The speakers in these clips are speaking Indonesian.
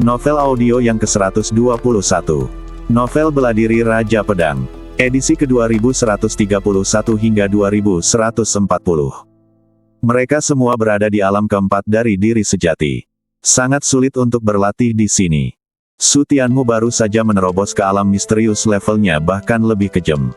Novel audio yang ke-121. Novel Beladiri Raja Pedang. Edisi ke-2131 hingga 2140. Mereka semua berada di alam keempat dari diri sejati. Sangat sulit untuk berlatih di sini. Su Tianmu baru saja menerobos ke alam misterius, levelnya bahkan lebih kejam.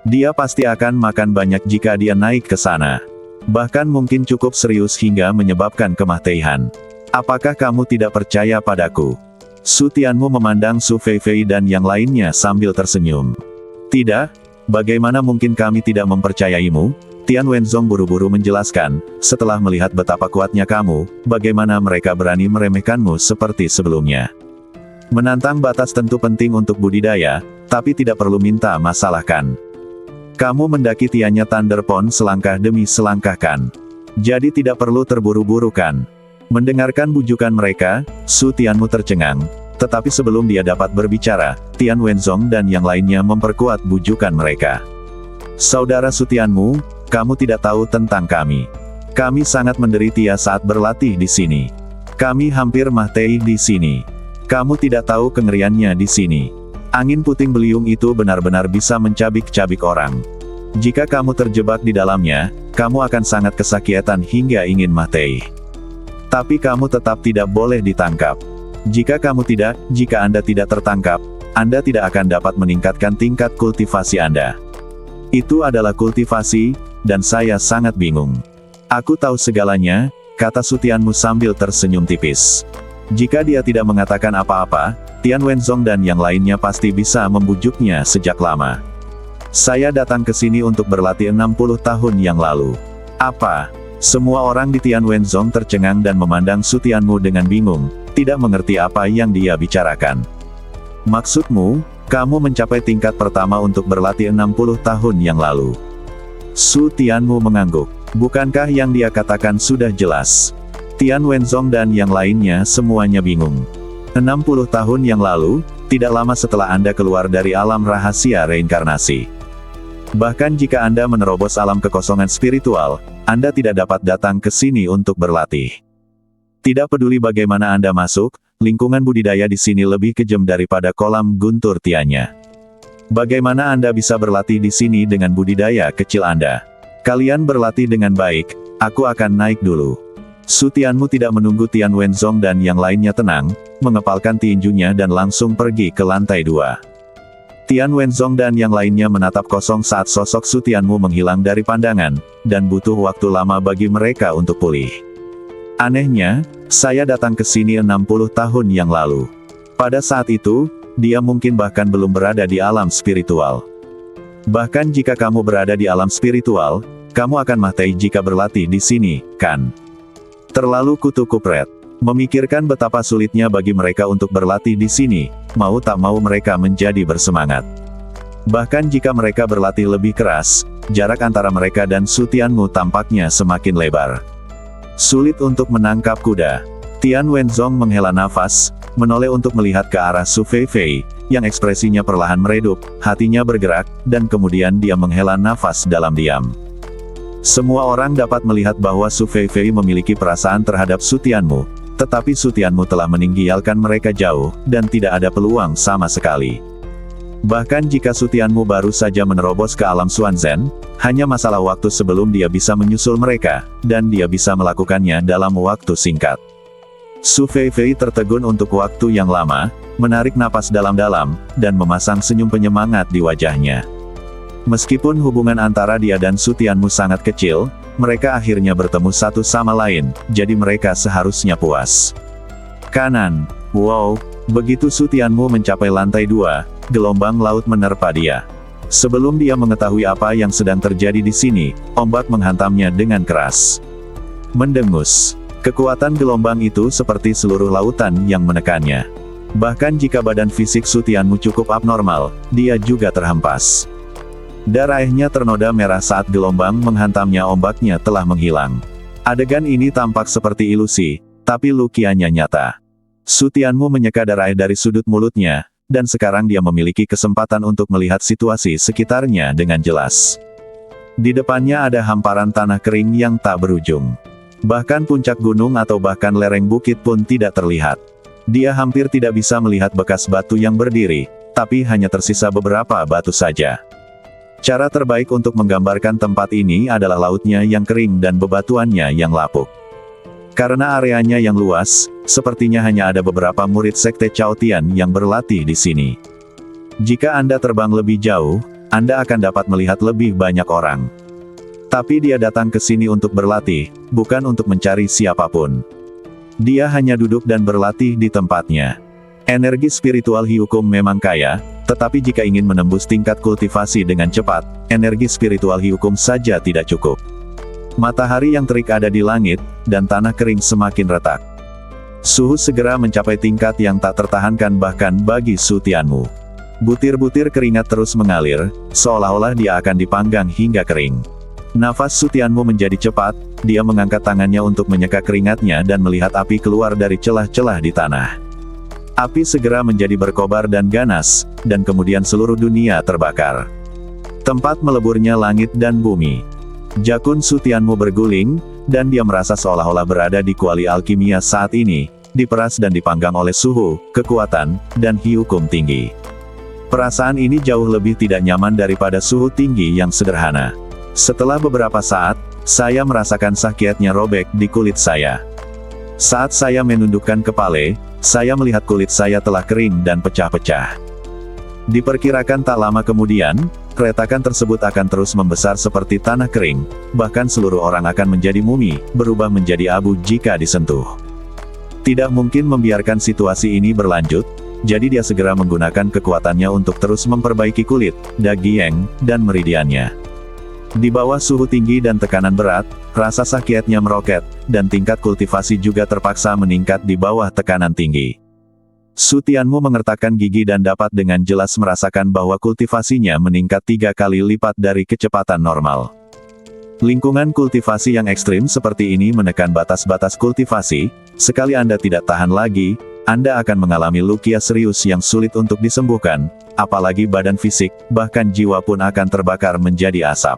Dia pasti akan makan banyak jika dia naik ke sana. Bahkan mungkin cukup serius hingga menyebabkan kematian. Apakah kamu tidak percaya padaku? Su Tianmu memandang Su Feifei dan yang lainnya sambil tersenyum. Tidak, bagaimana mungkin kami tidak mempercayaimu? Tian Wenzong buru-buru menjelaskan, setelah melihat betapa kuatnya kamu, bagaimana mereka berani meremehkanmu seperti sebelumnya. Menantang batas tentu penting untuk budidaya, tapi tidak perlu minta masalahkan. Kamu mendaki tiannya Thunder Pond selangkah demi selangkah kan? Jadi tidak perlu terburu-buru kan? Mendengarkan bujukan mereka, Su Tianmu tercengang, tetapi sebelum dia dapat berbicara, Tian Wenzong dan yang lainnya memperkuat bujukan mereka. Saudara Su Tianmu, kamu tidak tahu tentang kami. Kami sangat menderita saat berlatih di sini. Kami hampir mati di sini. Kamu tidak tahu kengeriannya di sini. Angin puting beliung itu benar-benar bisa mencabik-cabik orang. Jika kamu terjebak di dalamnya, kamu akan sangat kesakitan hingga ingin mati. Tapi kamu tetap tidak boleh ditangkap. Jika Anda tidak tertangkap, Anda tidak akan dapat meningkatkan tingkat kultivasi Anda. Itu adalah kultivasi, dan saya sangat bingung. Aku tahu segalanya, kata Su Tianmu sambil tersenyum tipis. Jika dia tidak mengatakan apa-apa, Tian Wenzong dan yang lainnya pasti bisa membujuknya sejak lama. Saya datang ke sini untuk berlatih 60 tahun yang lalu. Apa? Semua orang di Tian Wenzong tercengang dan memandang Su Tianmu dengan bingung, tidak mengerti apa yang dia bicarakan. Maksudmu, kamu mencapai tingkat pertama untuk berlatih 60 tahun yang lalu. Su Tianmu mengangguk. Bukankah yang dia katakan sudah jelas? Tian Wenzong dan yang lainnya semuanya bingung. 60 tahun yang lalu, tidak lama setelah Anda keluar dari alam rahasia reinkarnasi. Bahkan jika Anda menerobos alam kekosongan spiritual, Anda tidak dapat datang ke sini untuk berlatih. Tidak peduli bagaimana Anda masuk, lingkungan budidaya di sini lebih kejam daripada kolam guntur tiannya. Bagaimana Anda bisa berlatih di sini dengan budidaya kecil Anda? Kalian berlatih dengan baik, aku akan naik dulu. Su Tianmu tidak menunggu Tian Wenzong dan yang lainnya tenang, mengepalkan tinjunya dan langsung pergi ke lantai 2. Tian Wenzong dan yang lainnya menatap kosong saat sosok Su Tianmu menghilang dari pandangan, dan butuh waktu lama bagi mereka untuk pulih. Anehnya, saya datang ke sini 60 tahun yang lalu. Pada saat itu, dia mungkin bahkan belum berada di alam spiritual. Bahkan jika kamu berada di alam spiritual, kamu akan mati jika berlatih di sini, kan? Terlalu kutu kupret. Memikirkan betapa sulitnya bagi mereka untuk berlatih di sini, mau tak mau mereka menjadi bersemangat. Bahkan jika mereka berlatih lebih keras, jarak antara mereka dan Su Tianmu tampaknya semakin lebar. Sulit untuk menangkap kuda. Tian Wenzong menghela nafas, menoleh untuk melihat ke arah Su Feifei, yang ekspresinya perlahan meredup, hatinya bergerak, dan kemudian dia menghela nafas dalam-diam. Semua orang dapat melihat bahwa Su Feifei memiliki perasaan terhadap Su Tianmu, tetapi Su Tianmu telah meninggalkan mereka jauh, dan tidak ada peluang sama sekali. Bahkan jika Su Tianmu baru saja menerobos ke alam Xuanzhen, hanya masalah waktu sebelum dia bisa menyusul mereka, dan dia bisa melakukannya dalam waktu singkat. Su Feifei tertegun untuk waktu yang lama, menarik napas dalam-dalam, dan memasang senyum penyemangat di wajahnya. Meskipun hubungan antara dia dan Su Tianmu sangat kecil, mereka akhirnya bertemu satu sama lain, jadi mereka seharusnya puas. Kanan. Wow, begitu Su Tianmu mencapai lantai 2, gelombang laut menerpa dia. Sebelum dia mengetahui apa yang sedang terjadi di sini, ombak menghantamnya dengan keras. Mendengus. Kekuatan gelombang itu seperti seluruh lautan yang menekannya. Bahkan jika badan fisik Su Tianmu cukup abnormal, dia juga terhempas. Darahnya ternoda merah saat gelombang menghantamnya, ombaknya telah menghilang. Adegan ini tampak seperti ilusi, tapi lukiannya nyata. Su Tianmu menyeka darah dari sudut mulutnya, dan sekarang dia memiliki kesempatan untuk melihat situasi sekitarnya dengan jelas. Di depannya ada hamparan tanah kering yang tak berujung. Bahkan puncak gunung atau bahkan lereng bukit pun tidak terlihat. Dia hampir tidak bisa melihat bekas batu yang berdiri, tapi hanya tersisa beberapa batu saja. Cara terbaik untuk menggambarkan tempat ini adalah lautnya yang kering dan bebatuannya yang lapuk. Karena areanya yang luas, sepertinya hanya ada beberapa murid sekte Chaotian yang berlatih di sini. Jika Anda terbang lebih jauh, Anda akan dapat melihat lebih banyak orang. Tapi dia datang ke sini untuk berlatih, bukan untuk mencari siapapun. Dia hanya duduk dan berlatih di tempatnya. Energi spiritual Hyukum memang kaya, tetapi jika ingin menembus tingkat kultivasi dengan cepat, energi spiritual Hyukum saja tidak cukup. Matahari yang terik ada di langit, dan tanah kering semakin retak. Suhu segera mencapai tingkat yang tak tertahankan bahkan bagi Su Tianmu. Butir-butir keringat terus mengalir, seolah-olah dia akan dipanggang hingga kering. Nafas Su Tianmu menjadi cepat, dia mengangkat tangannya untuk menyeka keringatnya dan melihat api keluar dari celah-celah di tanah. Api segera menjadi berkobar dan ganas, dan kemudian seluruh dunia terbakar. Tempat meleburnya langit dan bumi. Jakun Su Tianmu berguling, dan dia merasa seolah-olah berada di kuali alkimia saat ini, diperas dan dipanggang oleh suhu, kekuatan, dan Hyukum tinggi. Perasaan ini jauh lebih tidak nyaman daripada suhu tinggi yang sederhana. Setelah beberapa saat, saya merasakan sakitnya robek di kulit saya. Saat saya menundukkan kepala, saya melihat kulit saya telah kering dan pecah-pecah. Diperkirakan tak lama kemudian, retakan tersebut akan terus membesar seperti tanah kering, bahkan seluruh orang akan menjadi mumi, berubah menjadi abu jika disentuh. Tidak mungkin membiarkan situasi ini berlanjut, jadi dia segera menggunakan kekuatannya untuk terus memperbaiki kulit, daging, dan meridiannya. Di bawah suhu tinggi dan tekanan berat, rasa sakitnya meroket, dan tingkat kultivasi juga terpaksa meningkat di bawah tekanan tinggi. Su Tianmu mengertakkan gigi dan dapat dengan jelas merasakan bahwa kultivasinya meningkat 3 kali lipat dari kecepatan normal. Lingkungan kultivasi yang ekstrim seperti ini menekan batas-batas kultivasi, sekali Anda tidak tahan lagi, Anda akan mengalami lukia serius yang sulit untuk disembuhkan, apalagi badan fisik, bahkan jiwa pun akan terbakar menjadi asap.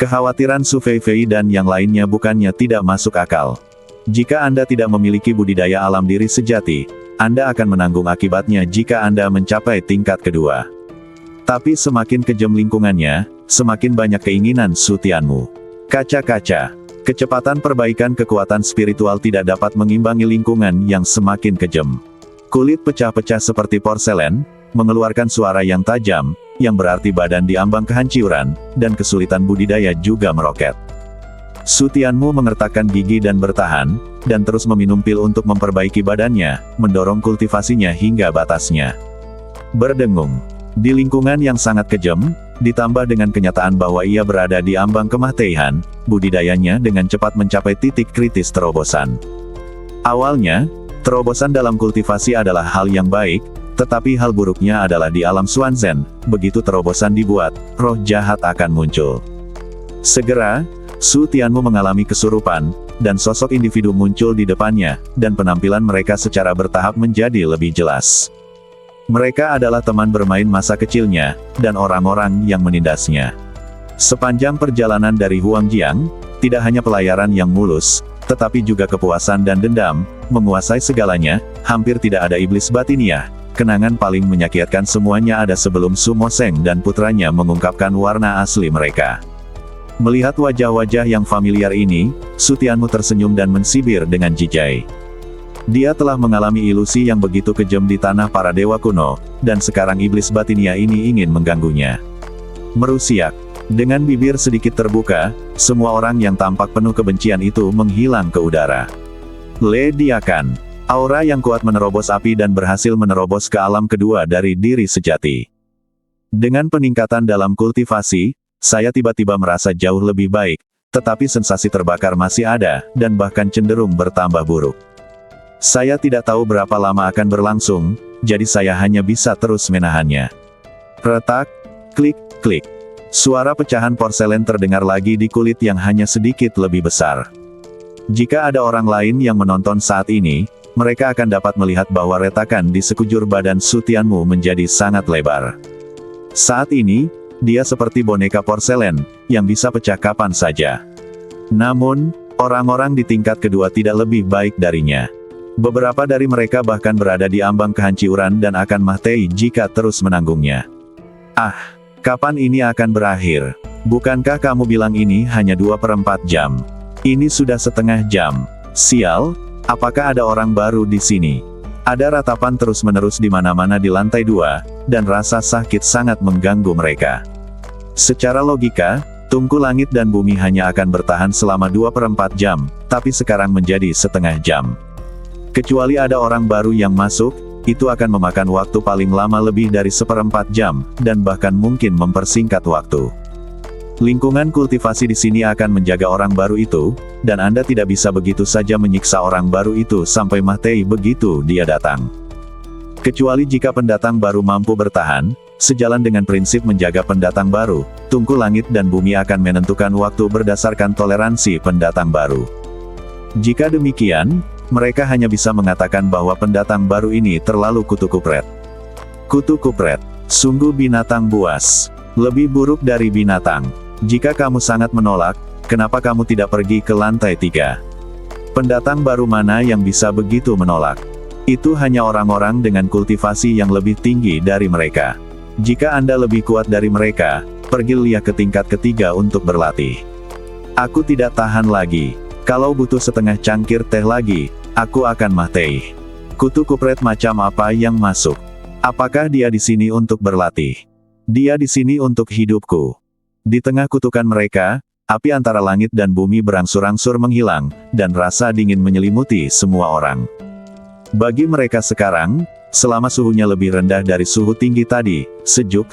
Kekhawatiran Su Feifei dan yang lainnya bukannya tidak masuk akal. Jika Anda tidak memiliki budidaya alam diri sejati, Anda akan menanggung akibatnya jika Anda mencapai tingkat kedua. Tapi semakin kejam lingkungannya, semakin banyak keinginan Su Tianmu. Kaca-kaca. Kecepatan perbaikan kekuatan spiritual tidak dapat mengimbangi lingkungan yang semakin kejam. Kulit pecah-pecah seperti porselen, mengeluarkan suara yang tajam, yang berarti badan diambang kehancuran, dan kesulitan budidaya juga meroket. Su Tianmu mengertakkan gigi dan bertahan, dan terus meminum pil untuk memperbaiki badannya, mendorong kultivasinya hingga batasnya. Berdengung. Di lingkungan yang sangat kejam, ditambah dengan kenyataan bahwa ia berada di ambang kematian, budidayanya dengan cepat mencapai titik kritis terobosan. Awalnya, terobosan dalam kultivasi adalah hal yang baik, tetapi hal buruknya adalah di alam Xuanzhen, begitu terobosan dibuat, roh jahat akan muncul. Segera, Su Tianmu mengalami kesurupan, dan sosok individu muncul di depannya, dan penampilan mereka secara bertahap menjadi lebih jelas. Mereka adalah teman bermain masa kecilnya, dan orang-orang yang menindasnya. Sepanjang perjalanan dari Huangjiang, tidak hanya pelayaran yang mulus, tetapi juga kepuasan dan dendam, menguasai segalanya, hampir tidak ada iblis batiniah. Kenangan paling menyakitkan semuanya ada sebelum Su Moseng dan putranya mengungkapkan warna asli mereka. Melihat wajah-wajah yang familiar ini, Su Tianmu tersenyum dan mensibir dengan jijai. Dia telah mengalami ilusi yang begitu kejam di tanah para dewa kuno, dan sekarang iblis batinia ini ingin mengganggunya. Merusiak. Dengan bibir sedikit terbuka, semua orang yang tampak penuh kebencian itu menghilang ke udara. Ledakan. Aura yang kuat menerobos api dan berhasil menerobos ke alam kedua dari diri sejati. Dengan peningkatan dalam kultivasi, saya tiba-tiba merasa jauh lebih baik, tetapi sensasi terbakar masih ada, dan bahkan cenderung bertambah buruk. Saya tidak tahu berapa lama akan berlangsung, jadi saya hanya bisa terus menahannya. Retak, klik, klik. Suara pecahan porselen terdengar lagi di kulit yang hanya sedikit lebih besar. Jika ada orang lain yang menonton saat ini, mereka akan dapat melihat bahwa retakan di sekujur badan Su Tianmu menjadi sangat lebar. Saat ini, dia seperti boneka porselen, yang bisa pecah kapan saja. Namun, orang-orang di tingkat kedua tidak lebih baik darinya. Beberapa dari mereka bahkan berada di ambang kehancuran dan akan mati jika terus menanggungnya. Ah, kapan ini akan berakhir? Bukankah kamu bilang ini hanya 2/4 jam? Ini sudah setengah jam. Sial, apakah ada orang baru di sini? Ada ratapan terus-menerus di mana-mana di lantai 2, dan rasa sakit sangat mengganggu mereka. Secara logika, tungku langit dan bumi hanya akan bertahan selama 2/4 jam, tapi sekarang menjadi setengah jam. Kecuali ada orang baru yang masuk, itu akan memakan waktu paling lama lebih dari 1/4 jam, dan bahkan mungkin mempersingkat waktu. Lingkungan kultivasi di sini akan menjaga orang baru itu, dan Anda tidak bisa begitu saja menyiksa orang baru itu sampai mati begitu dia datang. Kecuali jika pendatang baru mampu bertahan, sejalan dengan prinsip menjaga pendatang baru, tungku langit dan bumi akan menentukan waktu berdasarkan toleransi pendatang baru. Jika demikian, mereka hanya bisa mengatakan bahwa pendatang baru ini terlalu kutu kupret. Kutu kupret, sungguh binatang buas. Lebih buruk dari binatang. Jika kamu sangat menolak, kenapa kamu tidak pergi ke lantai 3? Pendatang baru mana yang bisa begitu menolak? Itu hanya orang-orang dengan kultivasi yang lebih tinggi dari mereka. Jika Anda lebih kuat dari mereka, pergilah ke tingkat ketiga untuk berlatih. Aku tidak tahan lagi. Kalau butuh setengah cangkir teh lagi, aku akan mati. Kutu kupret macam apa yang masuk? Apakah dia di sini untuk berlatih? Dia di sini untuk hidupku. Di tengah kutukan mereka, api antara langit dan bumi berangsur-angsur menghilang, dan rasa dingin menyelimuti semua orang. Bagi mereka sekarang, selama suhunya lebih rendah dari suhu tinggi tadi, sejuk.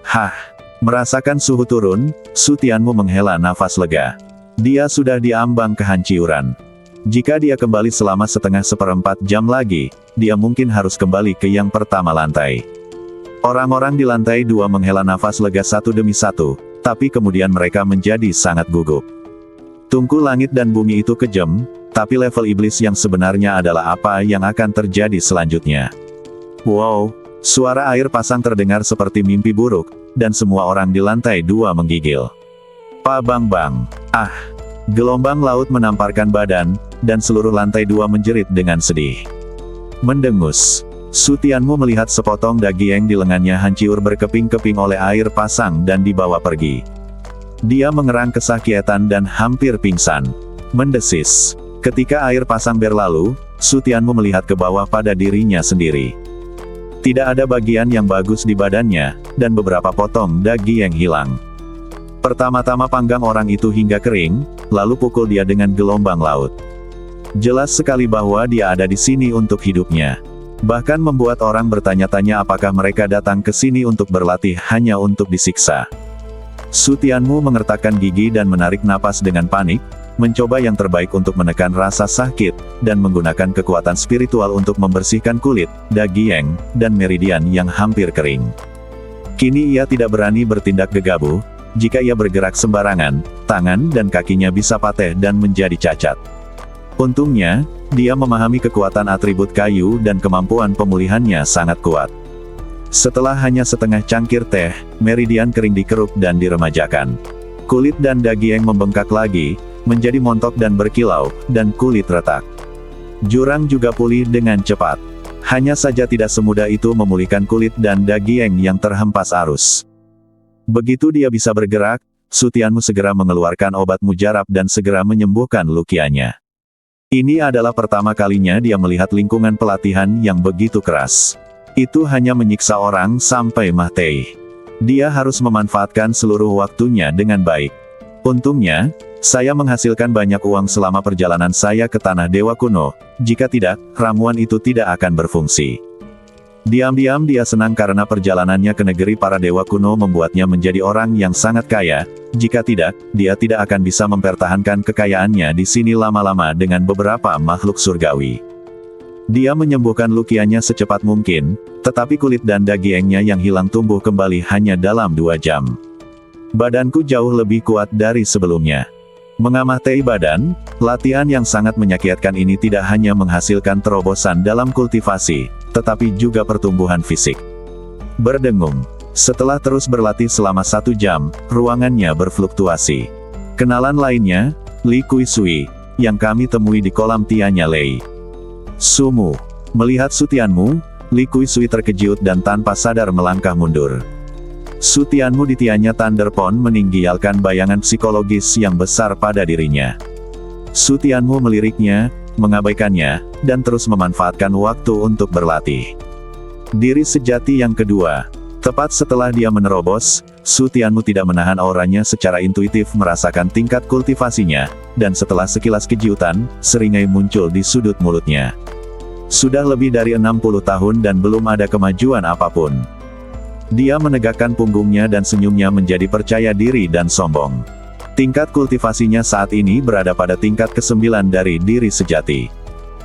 Hah, merasakan suhu turun, Su Tianmu menghela nafas lega. Dia sudah diambang kehancuran. Jika dia kembali selama seperempat jam lagi, dia mungkin harus kembali ke yang pertama lantai. Orang-orang di lantai 2 menghela nafas lega satu demi satu, tapi kemudian mereka menjadi sangat gugup. Tungku langit dan bumi itu kejam, tapi level iblis yang sebenarnya adalah apa yang akan terjadi selanjutnya. Wow, suara air pasang terdengar seperti mimpi buruk, dan semua orang di lantai 2 menggigil. Bang. Ah, gelombang laut menamparkan badan, dan seluruh lantai 2 menjerit dengan sedih. Mendengus. Su Tianmu melihat sepotong daging di lengannya hancur berkeping-keping oleh air pasang dan dibawa pergi. Dia mengerang kesakitan dan hampir pingsan. Mendesis. Ketika air pasang berlalu, Su Tianmu melihat ke bawah pada dirinya sendiri. Tidak ada bagian yang bagus di badannya, dan beberapa potong daging hilang. Pertama-tama panggang orang itu hingga kering, lalu pukul dia dengan gelombang laut. Jelas sekali bahwa dia ada di sini untuk hidupnya. Bahkan membuat orang bertanya-tanya apakah mereka datang ke sini untuk berlatih hanya untuk disiksa. Su Tianmu mengertakkan gigi dan menarik napas dengan panik, mencoba yang terbaik untuk menekan rasa sakit, dan menggunakan kekuatan spiritual untuk membersihkan kulit, daging, dan meridian yang hampir kering. Kini ia tidak berani bertindak gegabah. Jika ia bergerak sembarangan, tangan dan kakinya bisa patah dan menjadi cacat. Untungnya, dia memahami kekuatan atribut kayu dan kemampuan pemulihannya sangat kuat. Setelah hanya setengah cangkir teh, meridian kering dikeruk dan diremajakan. Kulit dan daging membengkak lagi, menjadi montok dan berkilau, dan kulit retak. Jurang juga pulih dengan cepat. Hanya saja tidak semudah itu memulihkan kulit dan daging yang terhempas arus. Begitu dia bisa bergerak, Su Tianmu segera mengeluarkan obat mujarab dan segera menyembuhkan lukianya. Ini adalah pertama kalinya dia melihat lingkungan pelatihan yang begitu keras. Itu hanya menyiksa orang sampai mati. Dia harus memanfaatkan seluruh waktunya dengan baik. Untungnya, saya menghasilkan banyak uang selama perjalanan saya ke Tanah Dewa Kuno, jika tidak, ramuan itu tidak akan berfungsi. Diam-diam dia senang karena perjalanannya ke negeri para dewa kuno membuatnya menjadi orang yang sangat kaya, jika tidak, dia tidak akan bisa mempertahankan kekayaannya di sini lama-lama dengan beberapa makhluk surgawi. Dia menyembuhkan lukianya secepat mungkin, tetapi kulit dan dagingnya yang hilang tumbuh kembali hanya dalam 2 jam. Badanku jauh lebih kuat dari sebelumnya. Mengamati badan, latihan yang sangat menyakitkan ini tidak hanya menghasilkan terobosan dalam kultivasi, tetapi juga pertumbuhan fisik. Berdengung. Setelah terus berlatih selama 1 jam, ruangannya berfluktuasi. Kenalan lainnya, Li Kuisui, yang kami temui di kolam Tianya Lei. Sumu. Melihat Su Tianmu, Li Kuisui terkejut dan tanpa sadar melangkah mundur. Su Tianmu di tiannya Thunderpon meninggalkan bayangan psikologis yang besar pada dirinya. Su Tianmu meliriknya, mengabaikannya, dan terus memanfaatkan waktu untuk berlatih. Diri sejati yang kedua. Tepat setelah dia menerobos, Su Tianmu tidak menahan auranya secara intuitif merasakan tingkat kultivasinya, dan setelah sekilas kejutan, seringai muncul di sudut mulutnya. Sudah lebih dari 60 tahun dan belum ada kemajuan apapun. Dia menegakkan punggungnya dan senyumnya menjadi percaya diri dan sombong. Tingkat kultivasinya saat ini berada pada tingkat ke-9 dari diri sejati.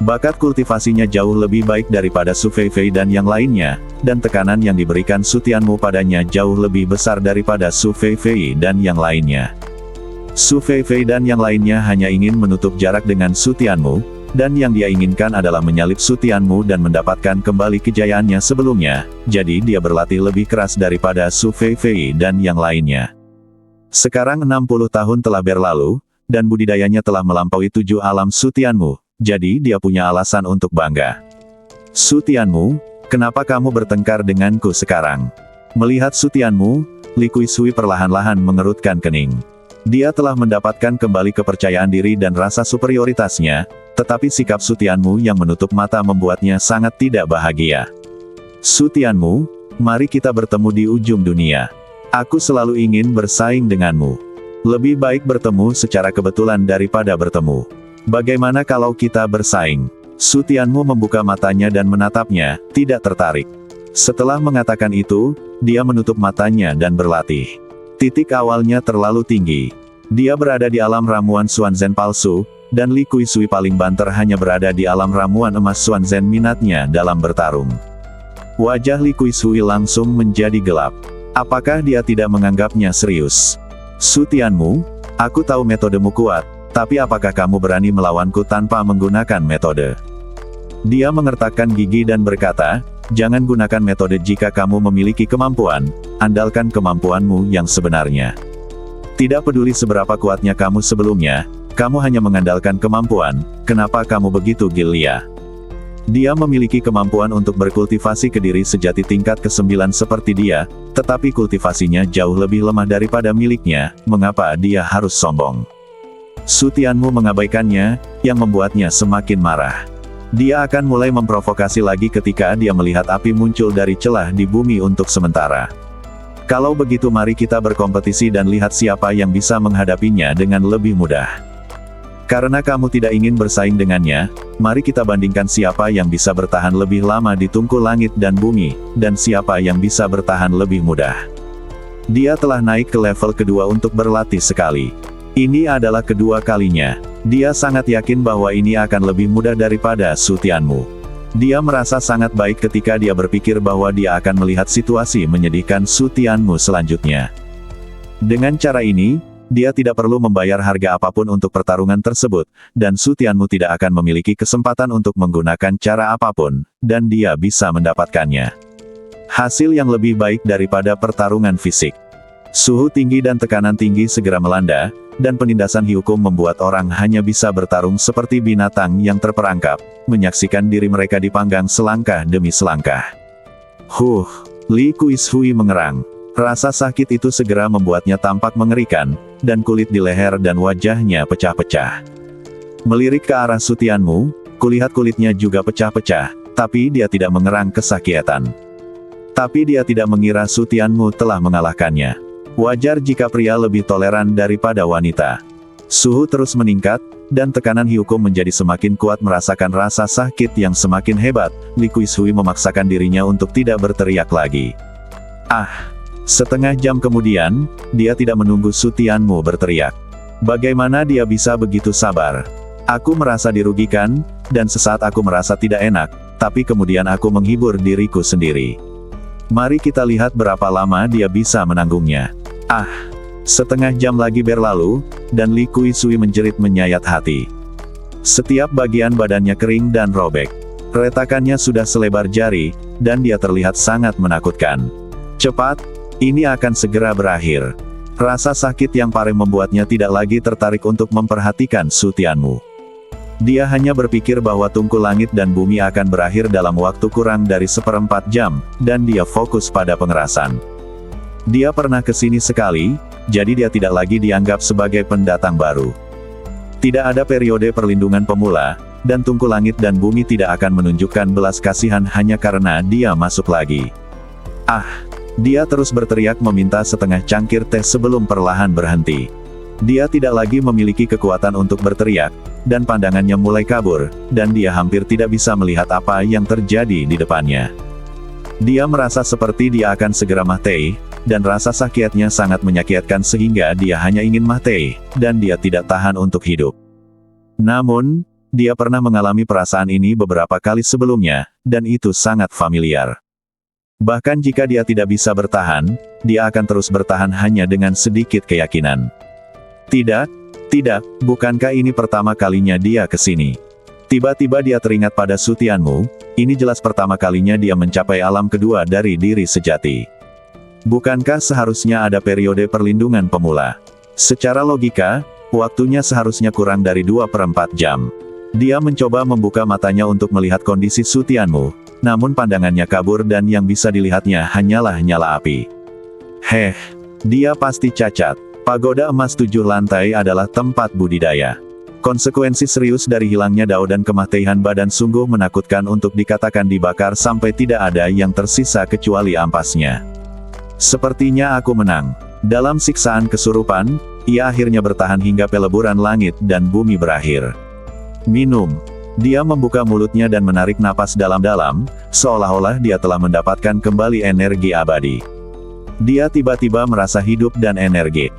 Bakat kultivasinya jauh lebih baik daripada Su Feifei dan yang lainnya, dan tekanan yang diberikan Su Tianmu padanya jauh lebih besar daripada Su Feifei dan yang lainnya. Su Feifei dan yang lainnya hanya ingin menutup jarak dengan Su Tianmu, dan yang dia inginkan adalah menyalip Su Tianmu dan mendapatkan kembali kejayaannya sebelumnya, jadi dia berlatih lebih keras daripada Su Feifei dan yang lainnya. Sekarang 60 tahun telah berlalu, dan budidayanya telah melampaui 7 alam Su Tianmu, jadi dia punya alasan untuk bangga. Su Tianmu, kenapa kamu bertengkar denganku sekarang? Melihat Su Tianmu, Li Kuisui perlahan-lahan mengerutkan kening. Dia telah mendapatkan kembali kepercayaan diri dan rasa superioritasnya, tetapi sikap Su Tianmu yang menutup mata membuatnya sangat tidak bahagia. Su Tianmu, mari kita bertemu di ujung dunia. Aku selalu ingin bersaing denganmu. Lebih baik bertemu secara kebetulan daripada bertemu. Bagaimana kalau kita bersaing? Su Tianmu membuka matanya dan menatapnya, tidak tertarik. Setelah mengatakan itu, dia menutup matanya dan berlatih. Titik awalnya terlalu tinggi. Dia berada di alam ramuan Xuanzhen palsu, dan Li Kuisui paling banter hanya berada di alam ramuan emas Xuanzhen minatnya dalam bertarung. Wajah Li Kuisui langsung menjadi gelap. Apakah dia tidak menganggapnya serius? Su Tianmu, aku tahu metodemu kuat, tapi apakah kamu berani melawanku tanpa menggunakan metode? Dia mengertakkan gigi dan berkata, jangan gunakan metode jika kamu memiliki kemampuan, andalkan kemampuanmu yang sebenarnya. Tidak peduli seberapa kuatnya kamu sebelumnya, kamu hanya mengandalkan kemampuan, kenapa kamu begitu gila? Dia memiliki kemampuan untuk berkultivasi ke diri sejati tingkat ke-9 seperti dia, tetapi kultivasinya jauh lebih lemah daripada miliknya, mengapa dia harus sombong? Su Tianmu mengabaikannya, yang membuatnya semakin marah. Dia akan mulai memprovokasi lagi ketika dia melihat api muncul dari celah di bumi untuk sementara. Kalau begitu mari kita berkompetisi dan lihat siapa yang bisa menghadapinya dengan lebih mudah. Karena kamu tidak ingin bersaing dengannya, mari kita bandingkan siapa yang bisa bertahan lebih lama di tungku langit dan bumi, dan siapa yang bisa bertahan lebih mudah. Dia telah naik ke level kedua untuk berlatih sekali. Ini adalah kedua kalinya. Dia sangat yakin bahwa ini akan lebih mudah daripada Su Tianmu. Dia merasa sangat baik ketika dia berpikir bahwa dia akan melihat situasi menyedihkan Su Tianmu selanjutnya. Dengan cara ini, dia tidak perlu membayar harga apapun untuk pertarungan tersebut, dan Su Tianmu tidak akan memiliki kesempatan untuk menggunakan cara apapun, dan dia bisa mendapatkannya. Hasil yang lebih baik daripada pertarungan fisik. Suhu tinggi dan tekanan tinggi segera melanda, dan penindasan hukum membuat orang hanya bisa bertarung seperti binatang yang terperangkap, menyaksikan diri mereka dipanggang selangkah demi selangkah. Li Kuisui mengerang. Rasa sakit itu segera membuatnya tampak mengerikan, dan kulit di leher dan wajahnya pecah-pecah. Melirik ke arah Su Tianmu, kulihat kulitnya juga pecah-pecah, tapi dia tidak mengerang kesakitan. Tapi dia tidak mengira Su Tianmu telah mengalahkannya. Wajar jika pria lebih toleran daripada wanita. Suhu terus meningkat, dan tekanan hukum menjadi semakin kuat merasakan rasa sakit yang semakin hebat. Li Kuisui memaksakan dirinya untuk tidak berteriak lagi. Setengah jam kemudian, dia tidak menunggu Su Tianmu berteriak. Bagaimana dia bisa begitu sabar? Aku merasa dirugikan, dan sesaat aku merasa tidak enak, tapi kemudian aku menghibur diriku sendiri. Mari kita lihat berapa lama dia bisa menanggungnya. Setengah jam lagi berlalu, dan Li Kuisui menjerit menyayat hati. Setiap bagian badannya kering dan robek. Retakannya sudah selebar jari, dan dia terlihat sangat menakutkan. Cepat! Ini akan segera berakhir. Rasa sakit yang parah membuatnya tidak lagi tertarik untuk memperhatikan Su Tianmu. Dia hanya berpikir bahwa tungku langit dan bumi akan berakhir dalam waktu kurang dari 1/4 jam, dan dia fokus pada pengerasan. Dia pernah ke sini sekali, jadi dia tidak lagi dianggap sebagai pendatang baru. Tidak ada periode perlindungan pemula, dan tungku langit dan bumi tidak akan menunjukkan belas kasihan hanya karena dia masuk lagi. Dia terus berteriak meminta setengah cangkir teh sebelum perlahan berhenti. Dia tidak lagi memiliki kekuatan untuk berteriak, dan pandangannya mulai kabur, dan dia hampir tidak bisa melihat apa yang terjadi di depannya. Dia merasa seperti dia akan segera mati, dan rasa sakitnya sangat menyakitkan sehingga dia hanya ingin mati, dan dia tidak tahan untuk hidup. Namun, dia pernah mengalami perasaan ini beberapa kali sebelumnya, dan itu sangat familiar. Bahkan jika dia tidak bisa bertahan, dia akan terus bertahan hanya dengan sedikit keyakinan. Tidak, bukankah ini pertama kalinya dia ke sini? Tiba-tiba dia teringat pada Su Tianmu, ini jelas pertama kalinya dia mencapai alam kedua dari diri sejati. Bukankah seharusnya ada periode perlindungan pemula? Secara logika, waktunya seharusnya kurang dari 2/4 jam. Dia mencoba membuka matanya untuk melihat kondisi Su Tianmu, namun pandangannya kabur dan yang bisa dilihatnya hanyalah nyala api. Dia pasti cacat. Pagoda emas 7 lantai adalah tempat budidaya. Konsekuensi serius dari hilangnya Dao dan kematian badan sungguh menakutkan untuk dikatakan dibakar sampai tidak ada yang tersisa kecuali ampasnya. Sepertinya aku menang. Dalam siksaan kesurupan, ia akhirnya bertahan hingga peleburan langit dan bumi berakhir. Minum. Dia membuka mulutnya dan menarik napas dalam-dalam, seolah-olah dia telah mendapatkan kembali energi abadi. Dia tiba-tiba merasa hidup dan energi.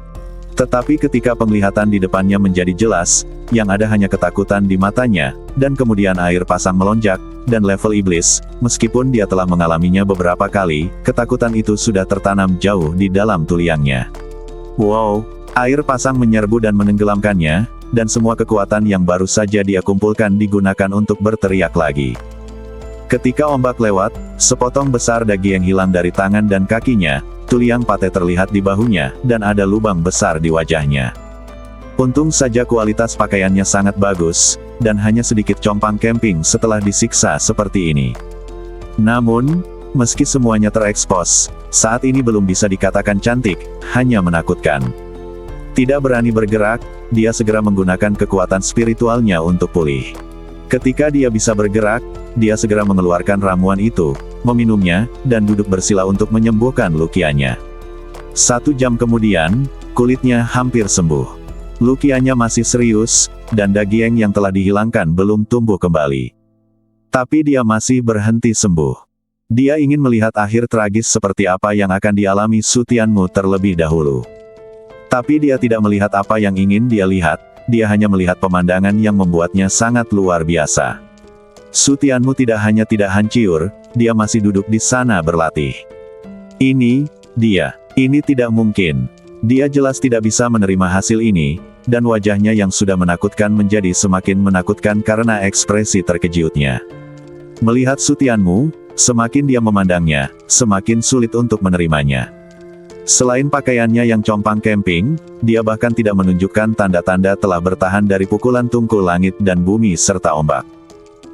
Tetapi ketika penglihatan di depannya menjadi jelas, yang ada hanya ketakutan di matanya, dan kemudian air pasang melonjak, dan level iblis, meskipun dia telah mengalaminya beberapa kali, ketakutan itu sudah tertanam jauh di dalam tuliangnya. Wow, air pasang menyerbu dan menenggelamkannya, dan semua kekuatan yang baru saja dia kumpulkan digunakan untuk berteriak lagi. Ketika ombak lewat, sepotong besar daging hilang dari tangan dan kakinya, tuliang pate terlihat di bahunya, dan ada lubang besar di wajahnya. Untung saja kualitas pakaiannya sangat bagus, dan hanya sedikit compang camping setelah disiksa seperti ini. Namun, meski semuanya terekspos, saat ini belum bisa dikatakan cantik, hanya menakutkan. Tidak berani bergerak, dia segera menggunakan kekuatan spiritualnya untuk pulih. Ketika dia bisa bergerak, dia segera mengeluarkan ramuan itu, meminumnya, dan duduk bersila untuk menyembuhkan lukianya. 1 jam kemudian, kulitnya hampir sembuh. Lukianya masih serius, dan daging yang telah dihilangkan belum tumbuh kembali. Tapi dia masih berhenti sembuh. Dia ingin melihat akhir tragis seperti apa yang akan dialami Su Tianmu terlebih dahulu. Tapi dia tidak melihat apa yang ingin dia lihat, dia hanya melihat pemandangan yang membuatnya sangat luar biasa. Su Tianmu tidak hanya tidak hancur, dia masih duduk di sana berlatih. Ini tidak mungkin. Dia jelas tidak bisa menerima hasil ini, dan wajahnya yang sudah menakutkan menjadi semakin menakutkan karena ekspresi terkejutnya. Melihat Su Tianmu, semakin dia memandangnya, semakin sulit untuk menerimanya. Selain pakaiannya yang compang camping, dia bahkan tidak menunjukkan tanda-tanda telah bertahan dari pukulan tungku langit dan bumi serta ombak.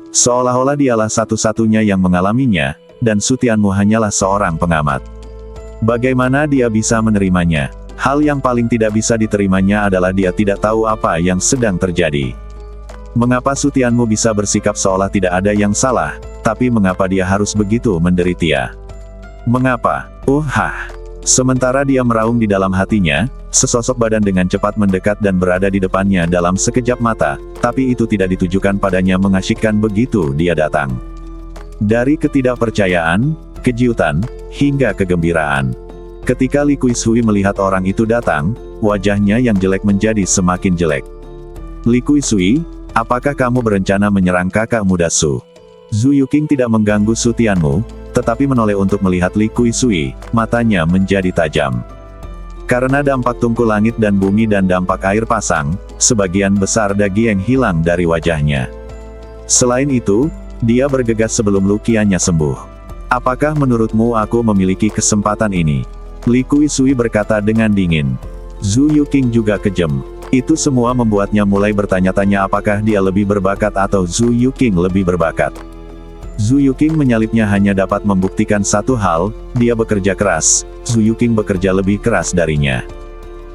Seolah-olah dialah satu-satunya yang mengalaminya, dan Su Tianmu hanyalah seorang pengamat. Bagaimana dia bisa menerimanya? Hal yang paling tidak bisa diterimanya adalah dia tidak tahu apa yang sedang terjadi. Mengapa Su Tianmu bisa bersikap seolah tidak ada yang salah, tapi mengapa dia harus begitu menderita? Mengapa? Sementara dia meraung di dalam hatinya, sesosok badan dengan cepat mendekat dan berada di depannya dalam sekejap mata, tapi itu tidak ditujukan padanya mengasyikkan begitu dia datang. Dari ketidakpercayaan, kejutan, hingga kegembiraan. Ketika Li Kuisui melihat orang itu datang, wajahnya yang jelek menjadi semakin jelek. Li Kuisui, apakah kamu berencana menyerang kakak muda Su? Zhu Yuqing tidak mengganggu Su Tianmu, tetapi menoleh untuk melihat Li Kuisui, matanya menjadi tajam. Karena dampak tungku langit dan bumi dan dampak air pasang, sebagian besar daging hilang dari wajahnya. Selain itu, dia bergegas sebelum lukiannya sembuh. Apakah menurutmu aku memiliki kesempatan ini? Li Kuisui berkata dengan dingin. Zhu Yuqing juga kejam. Itu semua membuatnya mulai bertanya-tanya apakah dia lebih berbakat atau Zhu Yuqing lebih berbakat. Zhu Yuqing menyalipnya hanya dapat membuktikan satu hal, dia bekerja keras, Zhu Yuqing bekerja lebih keras darinya.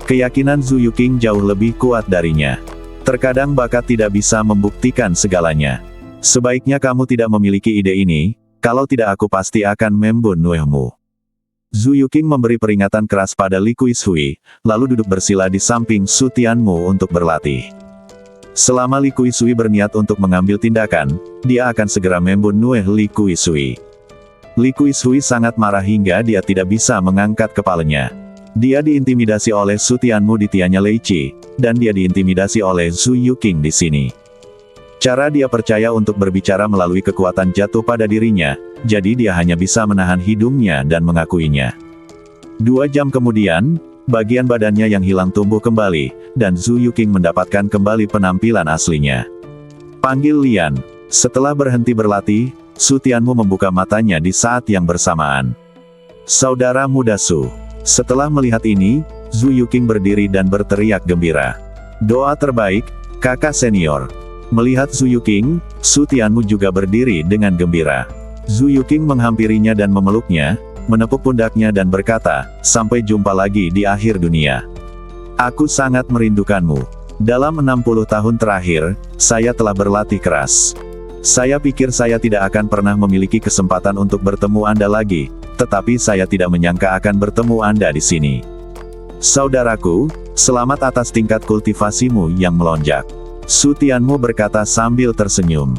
Keyakinan Zhu Yuqing jauh lebih kuat darinya. Terkadang bakat tidak bisa membuktikan segalanya. Sebaiknya kamu tidak memiliki ide ini, kalau tidak aku pasti akan membunuhmu. Zhu Yuqing memberi peringatan keras pada Li Kuishui, lalu duduk bersila di samping Su Tianmu untuk berlatih. Selama Li Kuishui berniat untuk mengambil tindakan, dia akan segera membunuh Li Kuishui. Li Kuishui sangat marah hingga dia tidak bisa mengangkat kepalanya. Dia diintimidasi oleh Su Tianmu di Tianya Leiqi, dan dia diintimidasi oleh Zhu Yuqing di sini. Cara dia percaya untuk berbicara melalui kekuatan jatuh pada dirinya, jadi dia hanya bisa menahan hidungnya dan mengakuinya. 2 jam kemudian, bagian badannya yang hilang tumbuh kembali, dan Zhu Yuqing mendapatkan kembali penampilan aslinya. Panggil Lian. Setelah berhenti berlatih, Su Tianmu membuka matanya di saat yang bersamaan. Saudara muda Su. Setelah melihat ini, Zhu Yuqing berdiri dan berteriak gembira. Doa terbaik, kakak senior. Melihat Zhu Yuqing, Su Tianmu juga berdiri dengan gembira. Zhu Yuqing menghampirinya dan memeluknya, menepuk pundaknya dan berkata, sampai jumpa lagi di akhir dunia. Aku sangat merindukanmu. Dalam 60 tahun terakhir, saya telah berlatih keras. Saya pikir saya tidak akan pernah memiliki kesempatan untuk bertemu Anda lagi, tetapi saya tidak menyangka akan bertemu Anda di sini. Saudaraku, selamat atas tingkat kultivasimu yang melonjak. Su Tianmu berkata sambil tersenyum.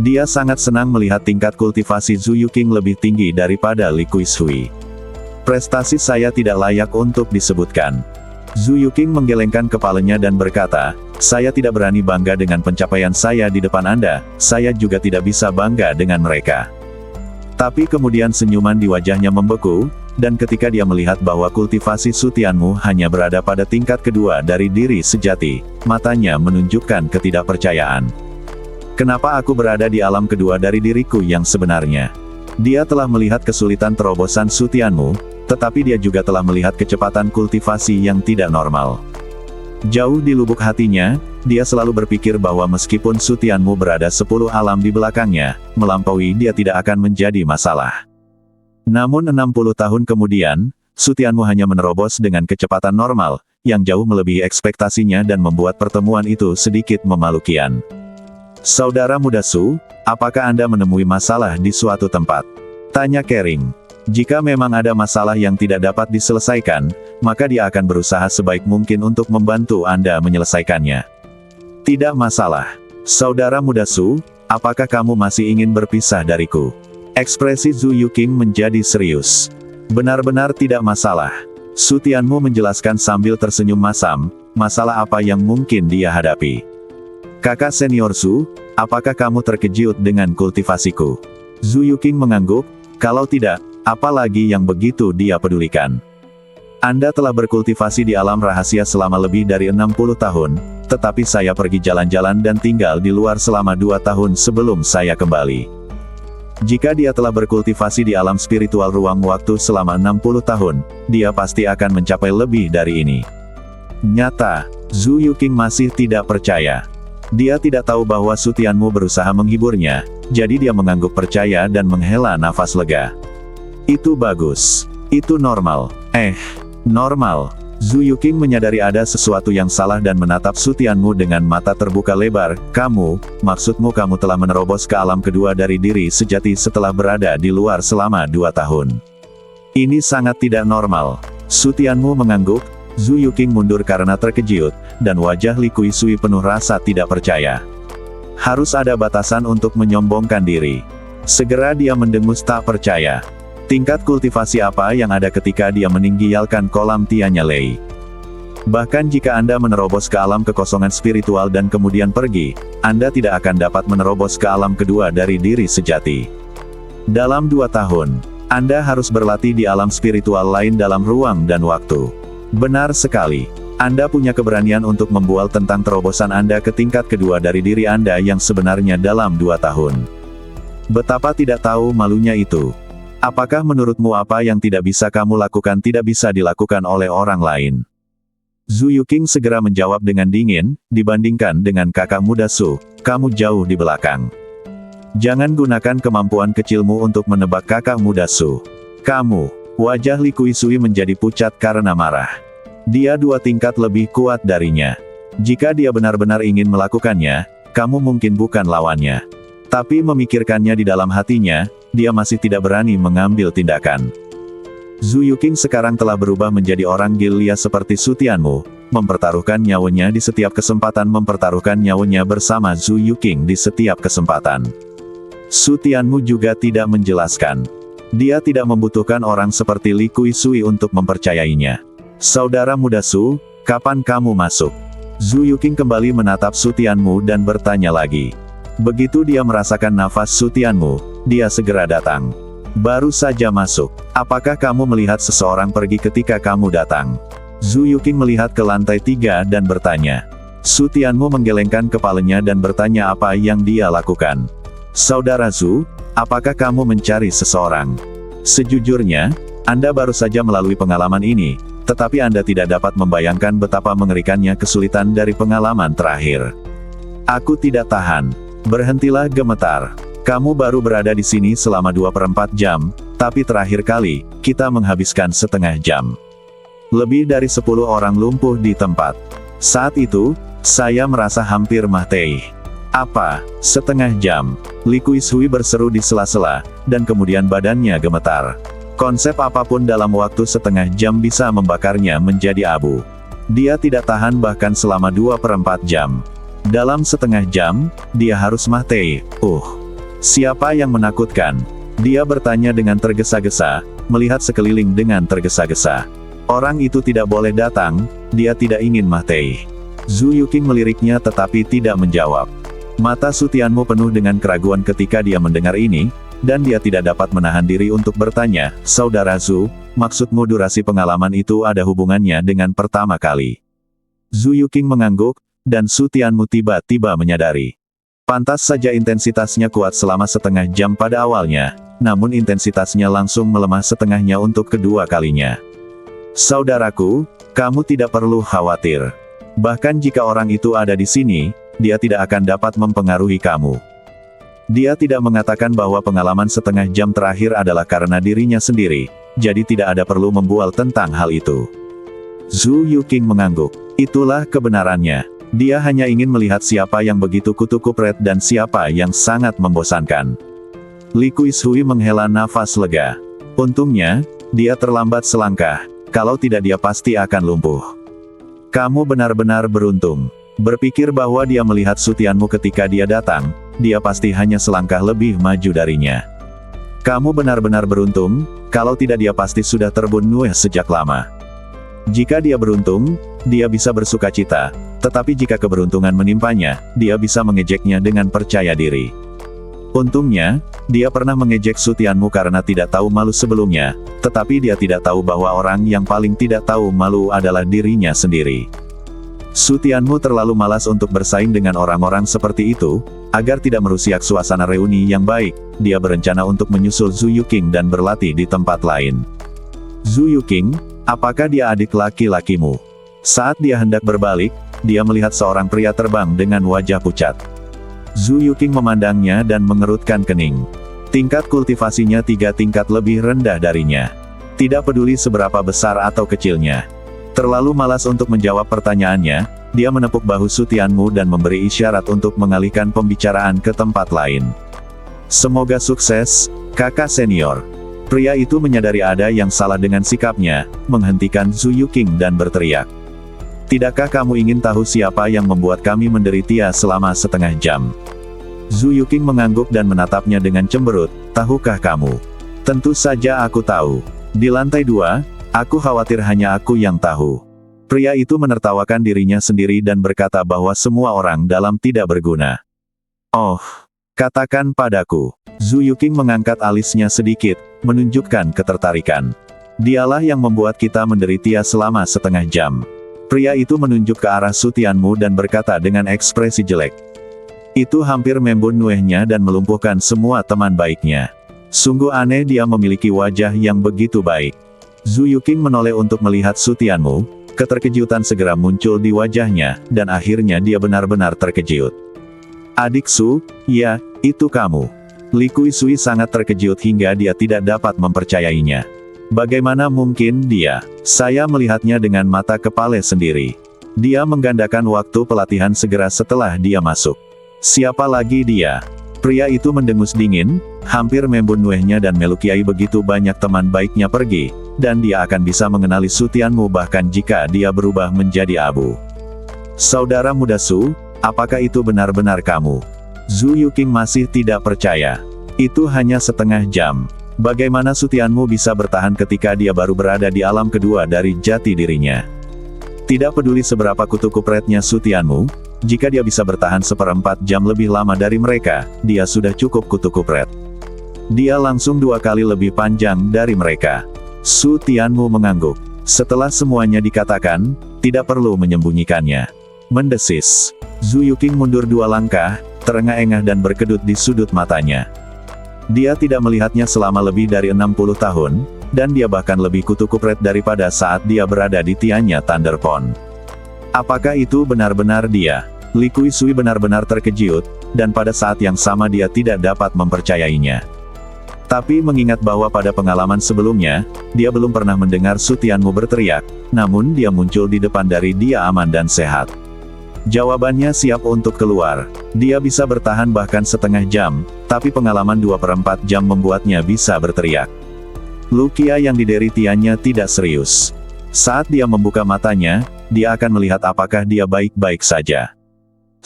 Dia sangat senang melihat tingkat kultivasi Zhu Yuqing lebih tinggi daripada Li Kuishui. Prestasi saya tidak layak untuk disebutkan. Zhu Yuqing menggelengkan kepalanya dan berkata, saya tidak berani bangga dengan pencapaian saya di depan Anda, saya juga tidak bisa bangga dengan mereka. Tapi kemudian senyuman di wajahnya membeku, dan ketika dia melihat bahwa kultivasi Su Tianmu hanya berada pada tingkat kedua dari diri sejati, matanya menunjukkan ketidakpercayaan. Kenapa aku berada di alam kedua dari diriku yang sebenarnya? Dia telah melihat kesulitan terobosan Su Tianmu, tetapi dia juga telah melihat kecepatan kultivasi yang tidak normal. Jauh di lubuk hatinya, dia selalu berpikir bahwa meskipun Su Tianmu berada 10 alam di belakangnya, melampaui dia tidak akan menjadi masalah. Namun 60 tahun kemudian, Su Tianmu hanya menerobos dengan kecepatan normal, yang jauh melebihi ekspektasinya dan membuat pertemuan itu sedikit memalukian. Saudara muda Su, apakah Anda menemui masalah di suatu tempat? Tanya Kering. Jika memang ada masalah yang tidak dapat diselesaikan, maka dia akan berusaha sebaik mungkin untuk membantu Anda menyelesaikannya. Tidak masalah. Saudara muda Su, apakah kamu masih ingin berpisah dariku? Ekspresi Zhu Yuqing menjadi serius. Benar-benar tidak masalah. Su Tianmu menjelaskan sambil tersenyum masam, masalah apa yang mungkin dia hadapi. Kakak senior Su, apakah kamu terkejut dengan kultivasiku? Zhu Yuqing mengangguk, kalau tidak, apa lagi yang begitu dia pedulikan? Anda telah berkultivasi di alam rahasia selama lebih dari 60 tahun, tetapi saya pergi jalan-jalan dan tinggal di luar selama 2 tahun sebelum saya kembali. Jika dia telah berkultivasi di alam spiritual ruang waktu selama 60 tahun, dia pasti akan mencapai lebih dari ini. Nyata, Zhu Yuqing masih tidak percaya. Dia tidak tahu bahwa Su Tianmu berusaha menghiburnya, jadi dia mengangguk percaya dan menghela nafas lega. Itu bagus. Itu normal. Normal. Zhu Yuqing menyadari ada sesuatu yang salah dan menatap Su Tianmu dengan mata terbuka lebar. Maksudmu kamu telah menerobos ke alam kedua dari diri sejati setelah berada di luar selama 2 tahun. Ini sangat tidak normal. Su Tianmu mengangguk. Zhu Yuqing mundur karena terkejut, dan wajah Li Kuishui penuh rasa tidak percaya. Harus ada batasan untuk menyombongkan diri. Segera dia mendengus tak percaya. Tingkat kultivasi apa yang ada ketika dia meninggialkan kolam Tianya Lei? Bahkan jika Anda menerobos ke alam kekosongan spiritual dan kemudian pergi, Anda tidak akan dapat menerobos ke alam kedua dari diri sejati. Dalam 2 tahun, Anda harus berlatih di alam spiritual lain dalam ruang dan waktu. Benar sekali. Anda punya keberanian untuk membual tentang terobosan Anda ke tingkat kedua dari diri Anda yang sebenarnya dalam 2 tahun. Betapa tidak tahu malunya itu. Apakah menurutmu apa yang tidak bisa kamu lakukan tidak bisa dilakukan oleh orang lain? Zhu Yuqing segera menjawab dengan dingin, dibandingkan dengan kakak muda Su, kamu jauh di belakang. Jangan gunakan kemampuan kecilmu untuk menebak kakak muda Su. Kamu, wajah Li Kuisui menjadi pucat karena marah. Dia 2 tingkat lebih kuat darinya. Jika dia benar-benar ingin melakukannya, kamu mungkin bukan lawannya. Tapi memikirkannya di dalam hatinya, dia masih tidak berani mengambil tindakan. Zhu Yuqing sekarang telah berubah menjadi orang Gilia seperti Su Tianmu, mempertaruhkan nyawanya di setiap kesempatan, mempertaruhkan nyawanya bersama Zhu Yuqing di setiap kesempatan. Su Tianmu juga tidak menjelaskan. Dia tidak membutuhkan orang seperti Li Kuisui untuk mempercayainya. Saudara muda Su, kapan kamu masuk? Zhu Yuqing kembali menatap Su Tianmu dan bertanya lagi. Begitu dia merasakan nafas Su Tianmu, dia segera datang. Baru saja masuk. Apakah kamu melihat seseorang pergi ketika kamu datang? Zhu Yuqing melihat ke lantai 3 dan bertanya. Su Tianmu menggelengkan kepalanya dan bertanya apa yang dia lakukan. Saudara Zhu, apakah kamu mencari seseorang? Sejujurnya, Anda baru saja melalui pengalaman ini, tetapi Anda tidak dapat membayangkan betapa mengerikannya kesulitan dari pengalaman terakhir. Aku tidak tahan. Berhentilah gemetar. Kamu baru berada di sini selama 2/4 jam, tapi terakhir kali, kita menghabiskan setengah jam. Lebih dari 10 orang lumpuh di tempat. Saat itu, saya merasa hampir mati. Apa? Setengah jam? Li Kuisui berseru di sela-sela, dan kemudian badannya gemetar. Konsep apapun dalam waktu setengah jam bisa membakarnya menjadi abu. Dia tidak tahan bahkan selama 2/4 jam. Dalam setengah jam, dia harus mati. Siapa yang menakutkan? Dia bertanya dengan tergesa-gesa, melihat sekeliling dengan tergesa-gesa. Orang itu tidak boleh datang, dia tidak ingin mati. Zhu Yuqing meliriknya tetapi tidak menjawab. Mata Su Tianmu penuh dengan keraguan ketika dia mendengar ini, dan dia tidak dapat menahan diri untuk bertanya, Saudara Zhu, maksudmu durasi pengalaman itu ada hubungannya dengan pertama kali? Zhu Yuqing mengangguk, dan Su Tianmu tiba-tiba menyadari. Pantas saja intensitasnya kuat selama setengah jam pada awalnya, namun intensitasnya langsung melemah setengahnya untuk kedua kalinya. Saudaraku, kamu tidak perlu khawatir. Bahkan jika orang itu ada di sini, dia tidak akan dapat mempengaruhi kamu. Dia tidak mengatakan bahwa pengalaman setengah jam terakhir adalah karena dirinya sendiri, jadi tidak ada perlu membual tentang hal itu. Zhu Yuqing mengangguk. Itulah kebenarannya. Dia hanya ingin melihat siapa yang begitu kutu kupret dan siapa yang sangat membosankan. Li Kuisui menghela nafas lega. Untungnya, dia terlambat selangkah. Kalau tidak dia pasti akan lumpuh. Kamu benar-benar beruntung. Berpikir bahwa dia melihat Su Tianmu ketika dia datang, dia pasti hanya selangkah lebih maju darinya. Kamu benar-benar beruntung, kalau tidak dia pasti sudah terbunuh sejak lama. Jika dia beruntung, dia bisa bersukacita, tetapi jika keberuntungan menimpanya, dia bisa mengejeknya dengan percaya diri. Untungnya, dia pernah mengejek Su Tianmu karena tidak tahu malu sebelumnya, tetapi dia tidak tahu bahwa orang yang paling tidak tahu malu adalah dirinya sendiri. Su Tianmu terlalu malas untuk bersaing dengan orang-orang seperti itu, agar tidak merusak suasana reuni yang baik, dia berencana untuk menyusul Zhu Yuqing dan berlatih di tempat lain. Zhu Yuqing, apakah dia adik laki-lakimu? Saat dia hendak berbalik, dia melihat seorang pria terbang dengan wajah pucat. Zhu Yuqing memandangnya dan mengerutkan kening. Tingkat kultivasinya 3 tingkat lebih rendah darinya. Tidak peduli seberapa besar atau kecilnya. Terlalu malas untuk menjawab pertanyaannya, dia menepuk bahu Su Tianmu dan memberi isyarat untuk mengalihkan pembicaraan ke tempat lain. Semoga sukses, kakak senior. Pria itu menyadari ada yang salah dengan sikapnya, menghentikan Zhu Yuqing dan berteriak. Tidakkah kamu ingin tahu siapa yang membuat kami menderita selama setengah jam? Zhu Yuqing mengangguk dan menatapnya dengan cemberut, tahukah kamu? Tentu saja aku tahu. Di lantai 2, aku khawatir hanya aku yang tahu. Pria itu menertawakan dirinya sendiri dan berkata bahwa semua orang dalam tidak berguna. Oh, katakan padaku. Zhu Yuqing mengangkat alisnya sedikit, menunjukkan ketertarikan. Dialah yang membuat kita menderita selama setengah jam. Pria itu menunjuk ke arah Su Tianmu dan berkata dengan ekspresi jelek. Itu hampir membunuhnya dan melumpuhkan semua teman baiknya. Sungguh aneh dia memiliki wajah yang begitu baik. Zhu Yuqing menoleh untuk melihat Su Tianmu, Keterkejutan segera muncul di wajahnya, dan akhirnya dia benar-benar terkejut. Adik Su, ya, itu kamu. Li Kuisui sangat terkejut hingga dia tidak dapat mempercayainya. Bagaimana mungkin dia? Saya melihatnya dengan mata kepala sendiri. Dia menggandakan waktu pelatihan segera setelah dia masuk. Siapa lagi dia? Pria itu mendengus dingin, hampir membunuhnya dan melukai begitu banyak teman baiknya pergi, dan dia akan bisa mengenali Su Tianmu bahkan jika dia berubah menjadi abu. Saudara muda Su, apakah itu benar-benar kamu? Zhu Yuqing masih tidak percaya. Itu hanya setengah jam. Bagaimana Su Tianmu bisa bertahan ketika dia baru berada di alam kedua dari jati dirinya? Tidak peduli seberapa kutu kupretnya Su Tianmu, jika dia bisa bertahan 1/4 jam lebih lama dari mereka, dia sudah cukup kutu kupret. Dia langsung 2 kali lebih panjang dari mereka. Su Tianmu mengangguk. Setelah semuanya dikatakan, tidak perlu menyembunyikannya. Mendesis. Zhu Yuqing mundur 2 langkah, terengah-engah dan berkedut di sudut matanya. Dia tidak melihatnya selama lebih dari 60 tahun, dan dia bahkan lebih kutu kupret daripada saat dia berada di Tianya Thunder Pond. Apakah itu benar-benar dia? Li Kuisui benar-benar terkejut, dan pada saat yang sama dia tidak dapat mempercayainya. Tapi mengingat bahwa pada pengalaman sebelumnya, dia belum pernah mendengar Su Tianmu berteriak, namun dia muncul di depan dari dia aman dan sehat. Jawabannya siap untuk keluar. Dia bisa bertahan bahkan setengah jam, tapi pengalaman 2/4 jam membuatnya bisa berteriak. Lukia yang dideri Tiannya tidak serius. Saat dia membuka matanya, dia akan melihat apakah dia baik-baik saja.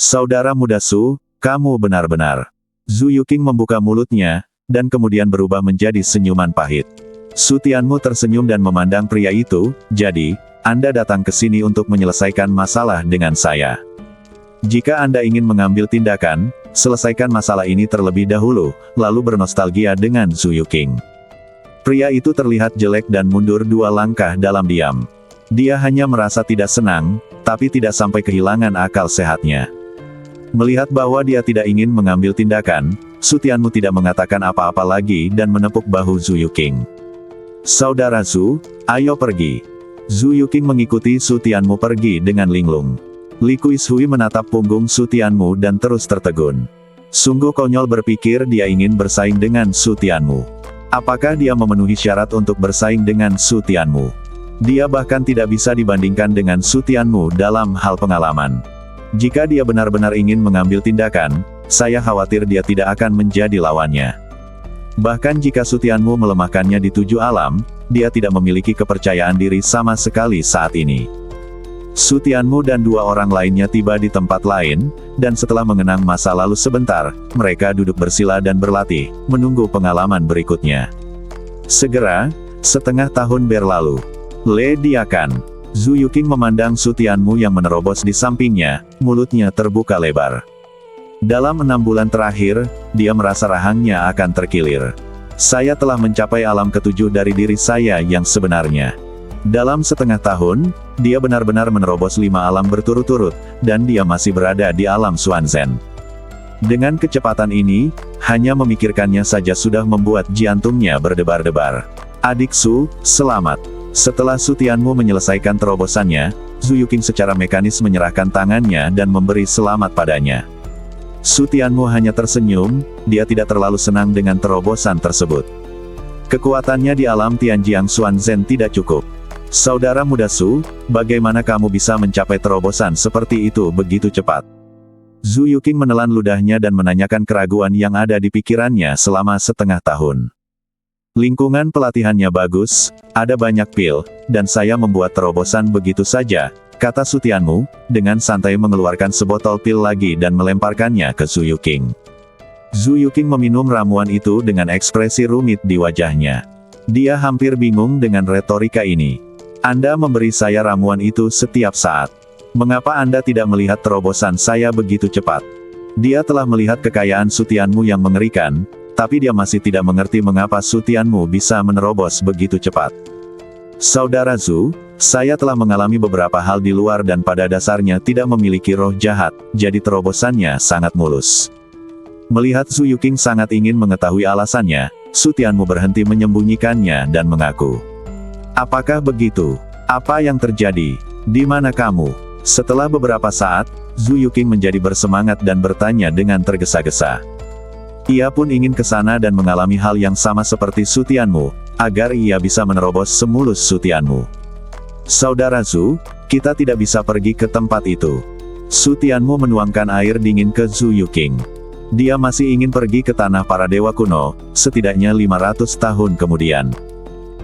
Saudara muda Su, kamu benar-benar. Zhu Yuqing membuka mulutnya, dan kemudian berubah menjadi senyuman pahit. Su Tianmu tersenyum dan memandang pria itu, jadi, Anda datang ke sini untuk menyelesaikan masalah dengan saya. Jika Anda ingin mengambil tindakan, selesaikan masalah ini terlebih dahulu, lalu bernostalgia dengan Zhu Yuqing. Pria itu terlihat jelek dan mundur 2 langkah dalam diam. Dia hanya merasa tidak senang, tapi tidak sampai kehilangan akal sehatnya. Melihat bahwa dia tidak ingin mengambil tindakan, Su Tianmu tidak mengatakan apa-apa lagi dan menepuk bahu Zhu Yuqing. Saudara Zhu, ayo pergi. Zhu Yuqing mengikuti Su Tianmu pergi dengan linglung. Li Kuisui menatap punggung Su Tianmu dan terus tertegun. Sungguh konyol berpikir dia ingin bersaing dengan Su Tianmu. Apakah dia memenuhi syarat untuk bersaing dengan Su Tianmu? Dia bahkan tidak bisa dibandingkan dengan Su Tianmu dalam hal pengalaman. Jika dia benar-benar ingin mengambil tindakan, saya khawatir dia tidak akan menjadi lawannya. Bahkan jika Su Tianmu melemahkannya di 7 alam, dia tidak memiliki kepercayaan diri sama sekali saat ini. Su Tianmu dan 2 orang lainnya tiba di tempat lain, dan setelah mengenang masa lalu sebentar, mereka duduk bersila dan berlatih, menunggu pengalaman berikutnya. Segera, setengah tahun berlalu. Le Diakan. Zhu Yuqing memandang Su Tianmu yang menerobos di sampingnya, mulutnya terbuka lebar. Dalam 6 bulan terakhir, dia merasa rahangnya akan terkilir. Saya telah mencapai alam ke-7 dari diri saya yang sebenarnya. Dalam setengah tahun, dia benar-benar menerobos 5 alam berturut-turut, dan dia masih berada di alam Xuanzhen. Dengan kecepatan ini, hanya memikirkannya saja sudah membuat jantungnya berdebar-debar. Adik Su, selamat. Setelah Su Tianmu menyelesaikan terobosannya, Zhu Yuqing secara mekanis menyerahkan tangannya dan memberi selamat padanya. Su Tianmu hanya tersenyum, dia tidak terlalu senang dengan terobosan tersebut. Kekuatannya di alam Tianjiang Xuanzhen tidak cukup. Saudara muda Su, bagaimana kamu bisa mencapai terobosan seperti itu begitu cepat? Zhu Yuqing menelan ludahnya dan menanyakan keraguan yang ada di pikirannya selama setengah tahun. Lingkungan pelatihannya bagus, ada banyak pil, dan saya membuat terobosan begitu saja, kata Su Tianmu, dengan santai mengeluarkan sebotol pil lagi dan melemparkannya ke Zhu Yuqing. Zhu Yuqing meminum ramuan itu dengan ekspresi rumit di wajahnya. Dia hampir bingung dengan retorika ini. Anda memberi saya ramuan itu setiap saat. Mengapa Anda tidak melihat terobosan saya begitu cepat? Dia telah melihat kekayaan Su Tianmu yang mengerikan, tapi dia masih tidak mengerti mengapa Su Tianmu bisa menerobos begitu cepat. Saudara Zhu, saya telah mengalami beberapa hal di luar dan pada dasarnya tidak memiliki roh jahat, jadi terobosannya sangat mulus. Melihat Zhu Yuqing sangat ingin mengetahui alasannya, Su Tianmu berhenti menyembunyikannya dan mengaku. Apakah begitu? Apa yang terjadi? Di mana kamu? Setelah beberapa saat, Zhu Yuqing menjadi bersemangat dan bertanya dengan tergesa-gesa. Ia pun ingin ke sana dan mengalami hal yang sama seperti Su Tianmu, agar ia bisa menerobos semulus Su Tianmu. Saudara Zhu, kita tidak bisa pergi ke tempat itu. Su Tianmu menuangkan air dingin ke Zhu Yuqing. Dia masih ingin pergi ke tanah para dewa kuno, setidaknya 500 tahun kemudian.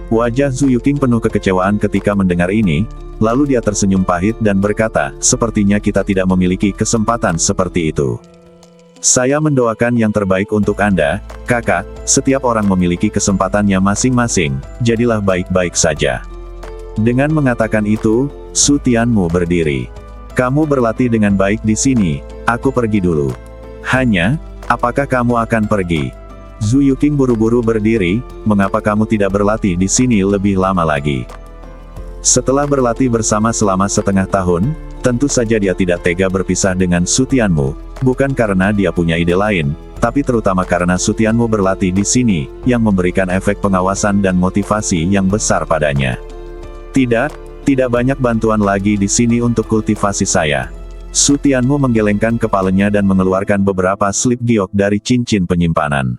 Wajah Zhu Yuqing penuh kekecewaan ketika mendengar ini, lalu dia tersenyum pahit dan berkata, sepertinya kita tidak memiliki kesempatan seperti itu. Saya mendoakan yang terbaik untuk Anda, kakak, setiap orang memiliki kesempatannya masing-masing, jadilah baik-baik saja. Dengan mengatakan itu, Su Tianmu berdiri. Kamu berlatih dengan baik di sini, aku pergi dulu. Hanya, apakah kamu akan pergi? Zhu Yuqing buru-buru berdiri, mengapa kamu tidak berlatih di sini lebih lama lagi? Setelah berlatih bersama selama setengah tahun, tentu saja dia tidak tega berpisah dengan Su Tianmu, bukan karena dia punya ide lain, tapi terutama karena Su Tianmu berlatih di sini, yang memberikan efek pengawasan dan motivasi yang besar padanya. Tidak banyak bantuan lagi di sini untuk kultivasi saya. Su Tianmu menggelengkan kepalanya dan mengeluarkan beberapa slip giok dari cincin penyimpanan.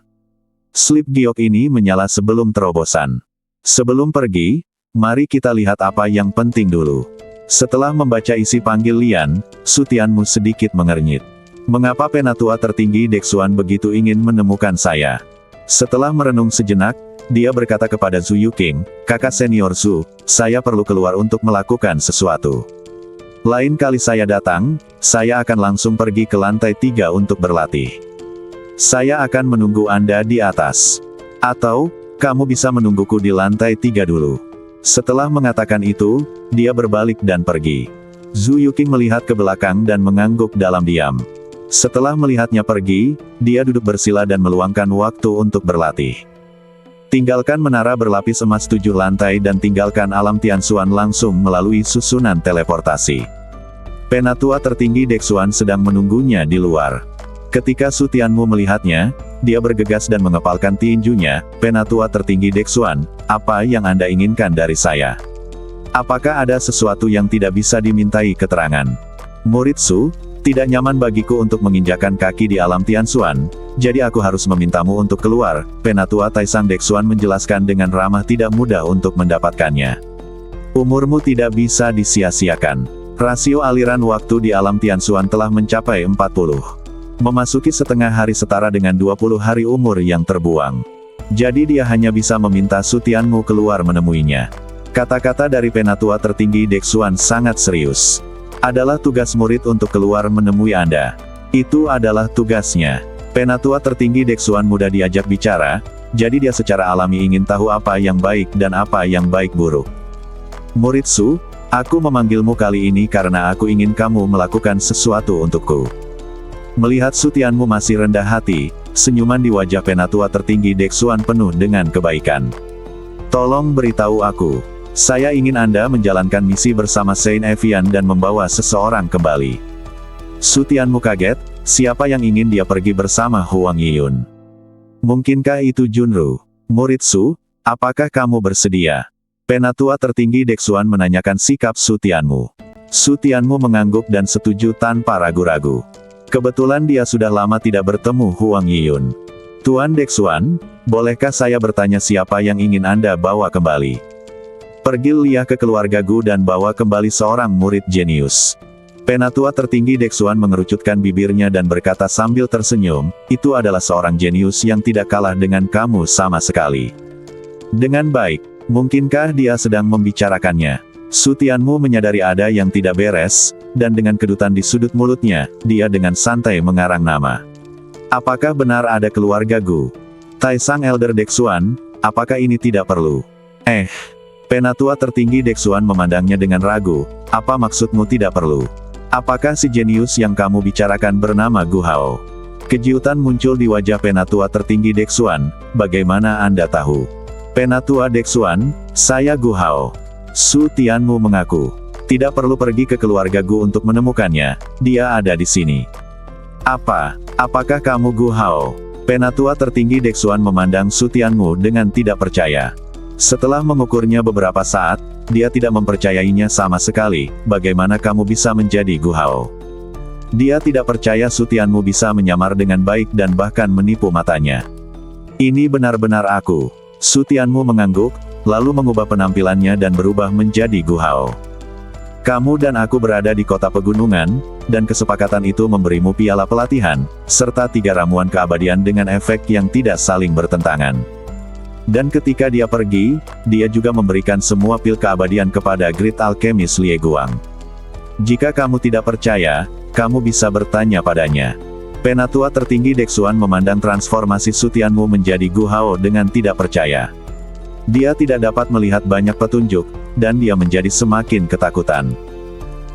Slip giok ini menyala sebelum terobosan. Sebelum pergi, mari kita lihat apa yang penting dulu. Setelah membaca isi panggil Lian, Su Tianmu sedikit mengernyit. Mengapa penatua tertinggi Dexuan begitu ingin menemukan saya? Setelah merenung sejenak, dia berkata kepada Zhu Yuqing, kakak senior Zhu, saya perlu keluar untuk melakukan sesuatu. Lain kali saya datang, saya akan langsung pergi ke lantai 3 untuk berlatih. Saya akan menunggu Anda di atas. Atau, kamu bisa menungguku di lantai 3 dulu. Setelah mengatakan itu, dia berbalik dan pergi. Zhu Yuqing melihat ke belakang dan mengangguk dalam diam. Setelah melihatnya pergi, dia duduk bersila dan meluangkan waktu untuk berlatih. Tinggalkan menara berlapis emas 7 lantai dan tinggalkan alam Tianxuan langsung melalui susunan teleportasi. Penatua tertinggi Dexuan sedang menunggunya di luar. Ketika Su Tianmu melihatnya, dia bergegas dan mengepalkan tinjunya, Penatua tertinggi Dexuan, apa yang Anda inginkan dari saya? Apakah ada sesuatu yang tidak bisa dimintai keterangan? Murid Su, tidak nyaman bagiku untuk menginjakan kaki di alam Tianxuan, jadi aku harus memintamu untuk keluar, Penatua Taisang Dexuan menjelaskan dengan ramah tidak mudah untuk mendapatkannya. Umurmu tidak bisa disia-siakan. Rasio aliran waktu di alam Tianxuan telah mencapai 40. Memasuki setengah hari setara dengan 20 hari umur yang terbuang. Jadi dia hanya bisa meminta Su Tianmu keluar menemuinya. Kata-kata dari Penatua tertinggi Dexuan sangat serius. Adalah tugas murid untuk keluar menemui Anda. Itu adalah tugasnya. Penatua tertinggi Dexuan mudah diajak bicara, jadi dia secara alami ingin tahu apa yang baik dan apa yang baik buruk. Murid Su, aku memanggilmu kali ini karena aku ingin kamu melakukan sesuatu untukku. Melihat Su Tianmu masih rendah hati, senyuman di wajah Penatua tertinggi Dexuan penuh dengan kebaikan. Tolong beritahu aku. Saya ingin Anda menjalankan misi bersama Saint Evian dan membawa seseorang kembali. Su Tianmu kaget, siapa yang ingin dia pergi bersama Huang Yiyun? Mungkinkah itu Junru? Murid Su, apakah kamu bersedia? Penatua tertinggi Dexuan menanyakan sikap Su Tianmu. Su Tianmu mengangguk dan setuju tanpa ragu-ragu. Kebetulan dia sudah lama tidak bertemu Huang Yiyun. Tuan Dexuan, bolehkah saya bertanya siapa yang ingin Anda bawa kembali? Pergilah ke keluarga Gu dan bawa kembali seorang murid jenius. Penatua tertinggi Dexuan mengerucutkan bibirnya dan berkata sambil tersenyum, itu adalah seorang jenius yang tidak kalah dengan kamu sama sekali. Dengan baik, mungkinkah dia sedang membicarakannya? Su Tianmu menyadari ada yang tidak beres, dan dengan kedutan di sudut mulutnya, dia dengan santai mengarang nama. Apakah benar ada keluarga Gu? Taisang Elder Dexuan, apakah ini tidak perlu? Penatua tertinggi Dexuan memandangnya dengan ragu, apa maksudmu tidak perlu? Apakah si jenius yang kamu bicarakan bernama Gu Hao? Kejutan muncul di wajah Penatua tertinggi Dexuan, bagaimana Anda tahu? Penatua Dexuan, saya Gu Hao. Su Tianmu mengaku, tidak perlu pergi ke keluarga Gu untuk menemukannya, dia ada di sini. Apakah kamu Gu Hao? Penatua tertinggi Dexuan memandang Su Tianmu dengan tidak percaya. Setelah mengukurnya beberapa saat, dia tidak mempercayainya sama sekali. Bagaimana kamu bisa menjadi Gu Hao? Dia tidak percaya Su Tianmu bisa menyamar dengan baik dan bahkan menipu matanya. Ini benar-benar aku. Su Tianmu mengangguk, lalu mengubah penampilannya dan berubah menjadi Gu Hao. Kamu dan aku berada di kota pegunungan, dan kesepakatan itu memberimu piala pelatihan, serta 3 ramuan keabadian dengan efek yang tidak saling bertentangan. Dan ketika dia pergi, dia juga memberikan semua pil keabadian kepada Great Alchemist Lie Guang. Jika kamu tidak percaya, kamu bisa bertanya padanya. Penatua tertinggi Dexuan memandang transformasi Su Tianmu menjadi Gu Hao dengan tidak percaya. Dia tidak dapat melihat banyak petunjuk, dan dia menjadi semakin ketakutan.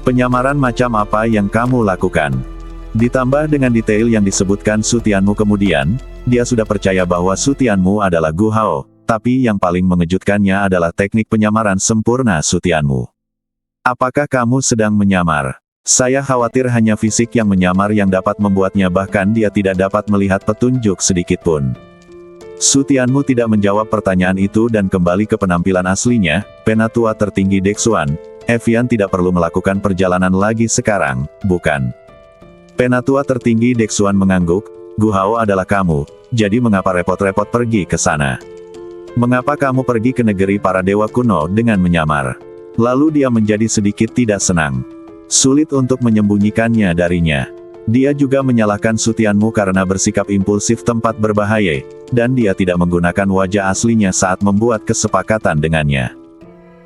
Penyamaran macam apa yang kamu lakukan? Ditambah dengan detail yang disebutkan Su Tianmu kemudian, dia sudah percaya bahwa Su Tianmu adalah Gu Hao, tapi yang paling mengejutkannya adalah teknik penyamaran sempurna Su Tianmu. Apakah kamu sedang menyamar? Saya khawatir hanya fisik yang menyamar yang dapat membuatnya bahkan dia tidak dapat melihat petunjuk sedikitpun. Su Tianmu tidak menjawab pertanyaan itu dan kembali ke penampilan aslinya. Penatua tertinggi Dexuan, Evian tidak perlu melakukan perjalanan lagi sekarang, bukan? Penatua tertinggi Dexuan mengangguk, Gu Hao adalah kamu, jadi mengapa repot-repot pergi ke sana? Mengapa kamu pergi ke negeri para dewa kuno dengan menyamar? Lalu dia menjadi sedikit tidak senang. Sulit untuk menyembunyikannya darinya. Dia juga menyalahkan Su Tianmu karena bersikap impulsif tempat berbahaya, dan dia tidak menggunakan wajah aslinya saat membuat kesepakatan dengannya.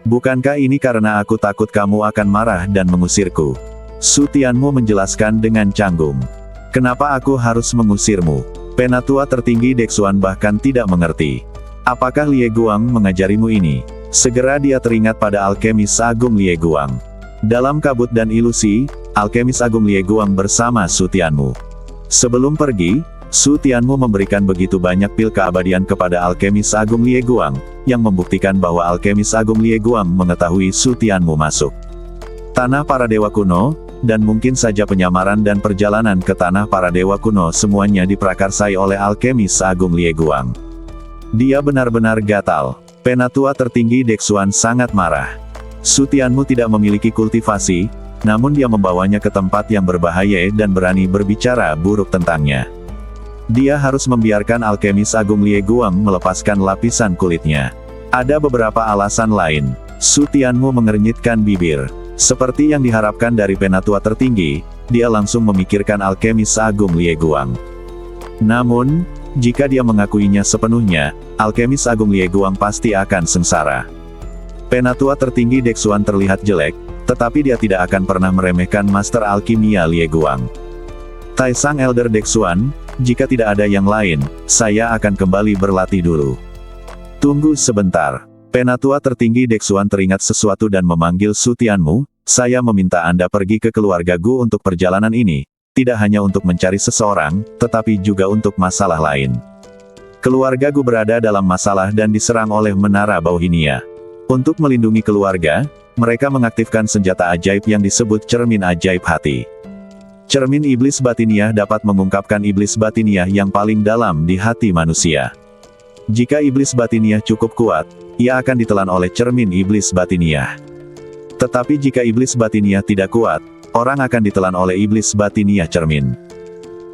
Bukankah ini karena aku takut kamu akan marah dan mengusirku? Su Tianmu menjelaskan dengan canggung. Kenapa aku harus mengusirmu? Penatua tertinggi Dexuan bahkan tidak mengerti. Apakah Lie Guang mengajarimu ini? Segera dia teringat pada alkemis agung Lie Guang. Dalam kabut dan ilusi, alkemis agung Lie Guang bersama Su Tianmu. Sebelum pergi, Su Tianmu memberikan begitu banyak pil keabadian kepada alkemis agung Lie Guang, yang membuktikan bahwa alkemis agung Lie Guang mengetahui Su Tianmu masuk tanah para dewa kuno, dan mungkin saja penyamaran dan perjalanan ke tanah para dewa kuno semuanya diprakarsai oleh alkemis agung Lie Guang. Dia benar-benar gatal. Penatua tertinggi Dexuan sangat marah. Su Tianmu tidak memiliki kultivasi, namun dia membawanya ke tempat yang berbahaya dan berani berbicara buruk tentangnya. Dia harus membiarkan alkemis agung Lie Guang melepaskan lapisan kulitnya. Ada beberapa alasan lain. Su Tianmu mengernyitkan bibir. Seperti yang diharapkan dari penatua tertinggi, dia langsung memikirkan alkemis agung Lie Guang. Namun, jika dia mengakuinya sepenuhnya, alkemis agung Lie Guang pasti akan sengsara. Penatua tertinggi Dexuan terlihat jelek, tetapi dia tidak akan pernah meremehkan Master Alkimia Lie Guang. Taisang Elder Dexuan, jika tidak ada yang lain, saya akan kembali berlatih dulu. Tunggu sebentar. Penatua tertinggi Dexuan teringat sesuatu dan memanggil Su Tianmu, saya meminta Anda pergi ke keluarga Gu untuk perjalanan ini, tidak hanya untuk mencari seseorang, tetapi juga untuk masalah lain. Keluarga Gu berada dalam masalah dan diserang oleh Menara Bauhinia. Untuk melindungi keluarga, mereka mengaktifkan senjata ajaib yang disebut Cermin Ajaib Hati. Cermin Iblis Batiniah dapat mengungkapkan Iblis Batiniah yang paling dalam di hati manusia. Jika Iblis Batiniah cukup kuat, ia akan ditelan oleh Cermin Iblis Batiniah. Tetapi jika Iblis Batiniah tidak kuat, orang akan ditelan oleh Iblis Batiniah Cermin.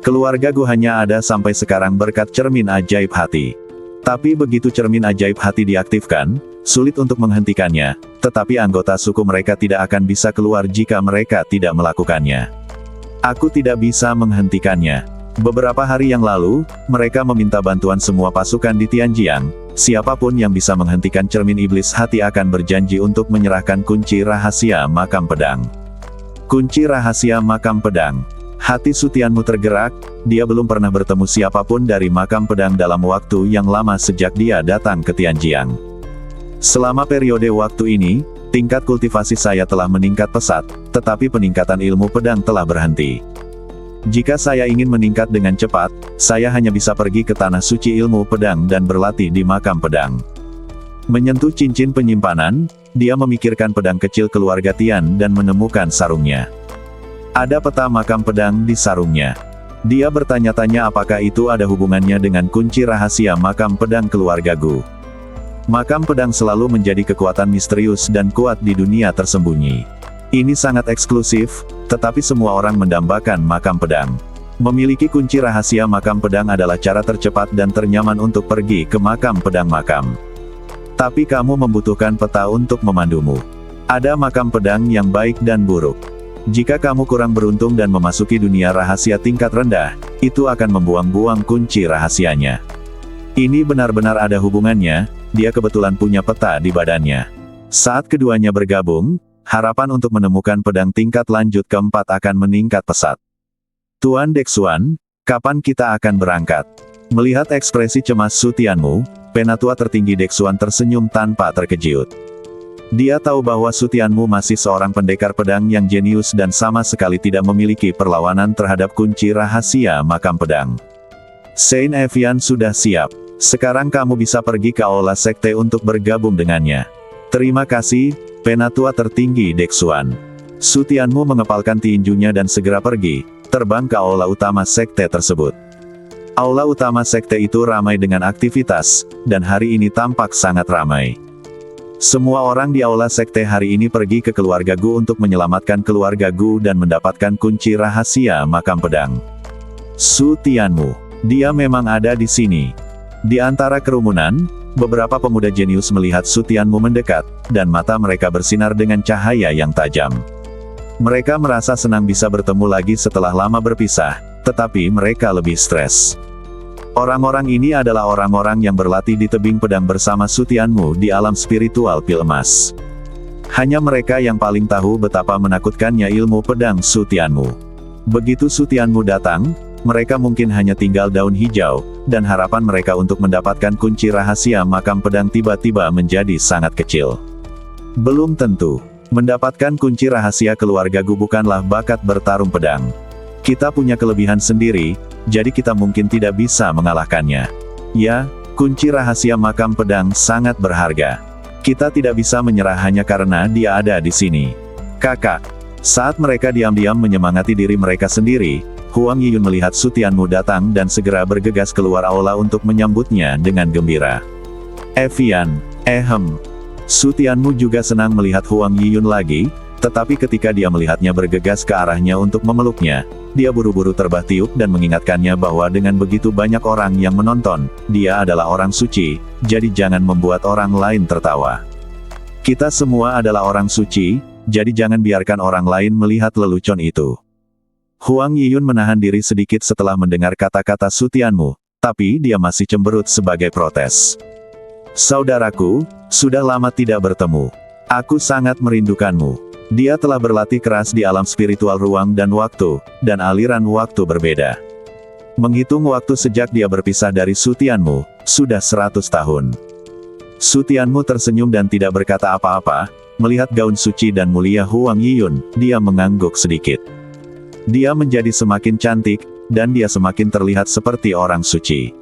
Keluarga Gu hanya ada sampai sekarang berkat Cermin Ajaib Hati. Tapi begitu Cermin Ajaib Hati diaktifkan, sulit untuk menghentikannya, tetapi anggota suku mereka tidak akan bisa keluar jika mereka tidak melakukannya. Aku tidak bisa menghentikannya. Beberapa hari yang lalu, mereka meminta bantuan semua pasukan di Tianjiang. Siapapun yang bisa menghentikan Cermin Iblis Hati akan berjanji untuk menyerahkan kunci rahasia makam pedang. Kunci rahasia makam pedang. Hati Su Tianmu tergerak, dia belum pernah bertemu siapapun dari makam pedang dalam waktu yang lama sejak dia datang ke Tianjiang. Selama periode waktu ini, tingkat kultivasi saya telah meningkat pesat, tetapi peningkatan ilmu pedang telah berhenti. Jika saya ingin meningkat dengan cepat, saya hanya bisa pergi ke tanah suci ilmu pedang dan berlatih di makam pedang. Menyentuh cincin penyimpanan, dia memikirkan pedang kecil keluarga Tian dan menemukan sarungnya. Ada peta makam pedang di sarungnya. Dia bertanya-tanya apakah itu ada hubungannya dengan kunci rahasia makam pedang keluarga Gu. Makam pedang selalu menjadi kekuatan misterius dan kuat di dunia tersembunyi. Ini sangat eksklusif, tetapi semua orang mendambakan makam pedang. Memiliki kunci rahasia makam pedang adalah cara tercepat dan ternyaman untuk pergi ke makam pedang makam. Tapi kamu membutuhkan peta untuk memandumu. Ada makam pedang yang baik dan buruk. Jika kamu kurang beruntung dan memasuki dunia rahasia tingkat rendah, itu akan membuang-buang kunci rahasianya. Ini benar-benar ada hubungannya, dia kebetulan punya peta di badannya. Saat keduanya bergabung, harapan untuk menemukan pedang tingkat lanjut keempat akan meningkat pesat. Tuan Dexuan, kapan kita akan berangkat? Melihat ekspresi cemas Su Tianmu, penatua tertinggi Dexuan tersenyum tanpa terkejut. Dia tahu bahwa Su Tianmu masih seorang pendekar pedang yang jenius dan sama sekali tidak memiliki perlawanan terhadap kunci rahasia makam pedang. Saint Evian sudah siap. Sekarang kamu bisa pergi ke aula sekte untuk bergabung dengannya. Terima kasih, penatua tertinggi Dexuan. Su Tianmu mengepalkan tinjunya dan segera pergi, terbang ke aula utama sekte tersebut. Aula utama sekte itu ramai dengan aktivitas, dan hari ini tampak sangat ramai. Semua orang di aula sekte hari ini pergi ke keluarga Gu untuk menyelamatkan keluarga Gu dan mendapatkan kunci rahasia makam pedang. Su Tianmu, dia memang ada di sini. Di antara kerumunan, beberapa pemuda jenius melihat Su Tianmu mendekat, dan mata mereka bersinar dengan cahaya yang tajam. Mereka merasa senang bisa bertemu lagi setelah lama berpisah, tetapi mereka lebih stres. Orang-orang ini adalah orang-orang yang berlatih di tebing pedang bersama Su Tianmu di alam spiritual pil emas. Hanya mereka yang paling tahu betapa menakutkannya ilmu pedang Su Tianmu. Begitu Su Tianmu datang, mereka mungkin hanya tinggal daun hijau, dan harapan mereka untuk mendapatkan kunci rahasia makam pedang tiba-tiba menjadi sangat kecil. Belum tentu. Mendapatkan kunci rahasia keluarga Gu bukanlah bakat bertarung pedang. Kita punya kelebihan sendiri, jadi kita mungkin tidak bisa mengalahkannya. Ya, kunci rahasia makam pedang sangat berharga. Kita tidak bisa menyerah hanya karena dia ada di sini. Kakak. Saat mereka diam-diam menyemangati diri mereka sendiri, Huang Yiyun melihat Su Tianmu datang dan segera bergegas keluar aula untuk menyambutnya dengan gembira. Evian, Su Tianmu juga senang melihat Huang Yiyun lagi, tetapi ketika dia melihatnya bergegas ke arahnya untuk memeluknya, dia buru-buru terbah tiup dan mengingatkannya bahwa dengan begitu banyak orang yang menonton, dia adalah orang suci, jadi jangan membuat orang lain tertawa. Kita semua adalah orang suci, jadi jangan biarkan orang lain melihat lelucon itu. Huang Yiyun menahan diri sedikit setelah mendengar kata-kata Su Tianmu, tapi dia masih cemberut sebagai protes. Saudaraku, sudah lama tidak bertemu. Aku sangat merindukanmu. Dia telah berlatih keras di alam spiritual ruang dan waktu, dan aliran waktu berbeda. Menghitung waktu sejak dia berpisah dari Su Tianmu, sudah 100 tahun. Su Tianmu tersenyum dan tidak berkata apa-apa, melihat gaun suci dan mulia Huang Yiyun, dia mengangguk sedikit. Dia menjadi semakin cantik, dan dia semakin terlihat seperti orang suci.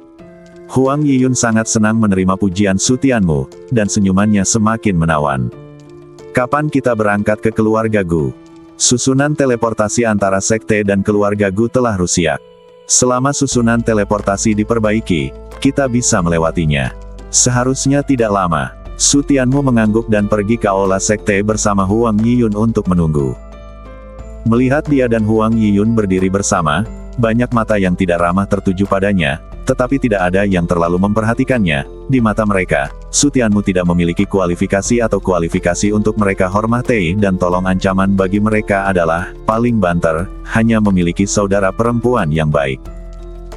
Huang Yiyun sangat senang menerima pujian Su Tianmu, dan senyumannya semakin menawan. Kapan kita berangkat ke keluarga Gu? Susunan teleportasi antara sekte dan keluarga Gu telah rusak. Selama susunan teleportasi diperbaiki, kita bisa melewatinya. Seharusnya tidak lama. Su Tianmu mengangguk dan pergi ke aula sekte bersama Huang Yiyun untuk menunggu. Melihat dia dan Huang Yiyun berdiri bersama, banyak mata yang tidak ramah tertuju padanya, tetapi tidak ada yang terlalu memperhatikannya. Di mata mereka, Su Tianmu tidak memiliki kualifikasi atau kualifikasi untuk mereka hormati dan tolong ancaman bagi mereka adalah, paling banter, hanya memiliki saudara perempuan yang baik.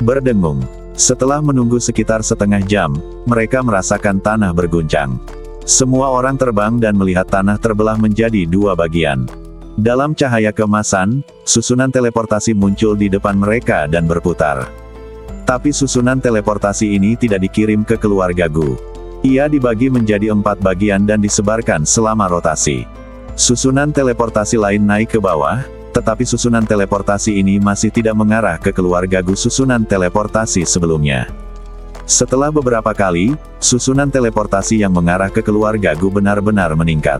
Berdengung. Setelah menunggu sekitar setengah jam, mereka merasakan tanah berguncang. Semua orang terbang dan melihat tanah terbelah menjadi dua bagian. Dalam cahaya keemasan, susunan teleportasi muncul di depan mereka dan berputar. Tapi susunan teleportasi ini tidak dikirim ke keluarga Gu. Ia dibagi menjadi 4 bagian dan disebarkan selama rotasi. Susunan teleportasi lain naik ke bawah, tetapi susunan teleportasi ini masih tidak mengarah ke keluarga Gu susunan teleportasi sebelumnya. Setelah beberapa kali, susunan teleportasi yang mengarah ke keluarga Gu benar-benar meningkat.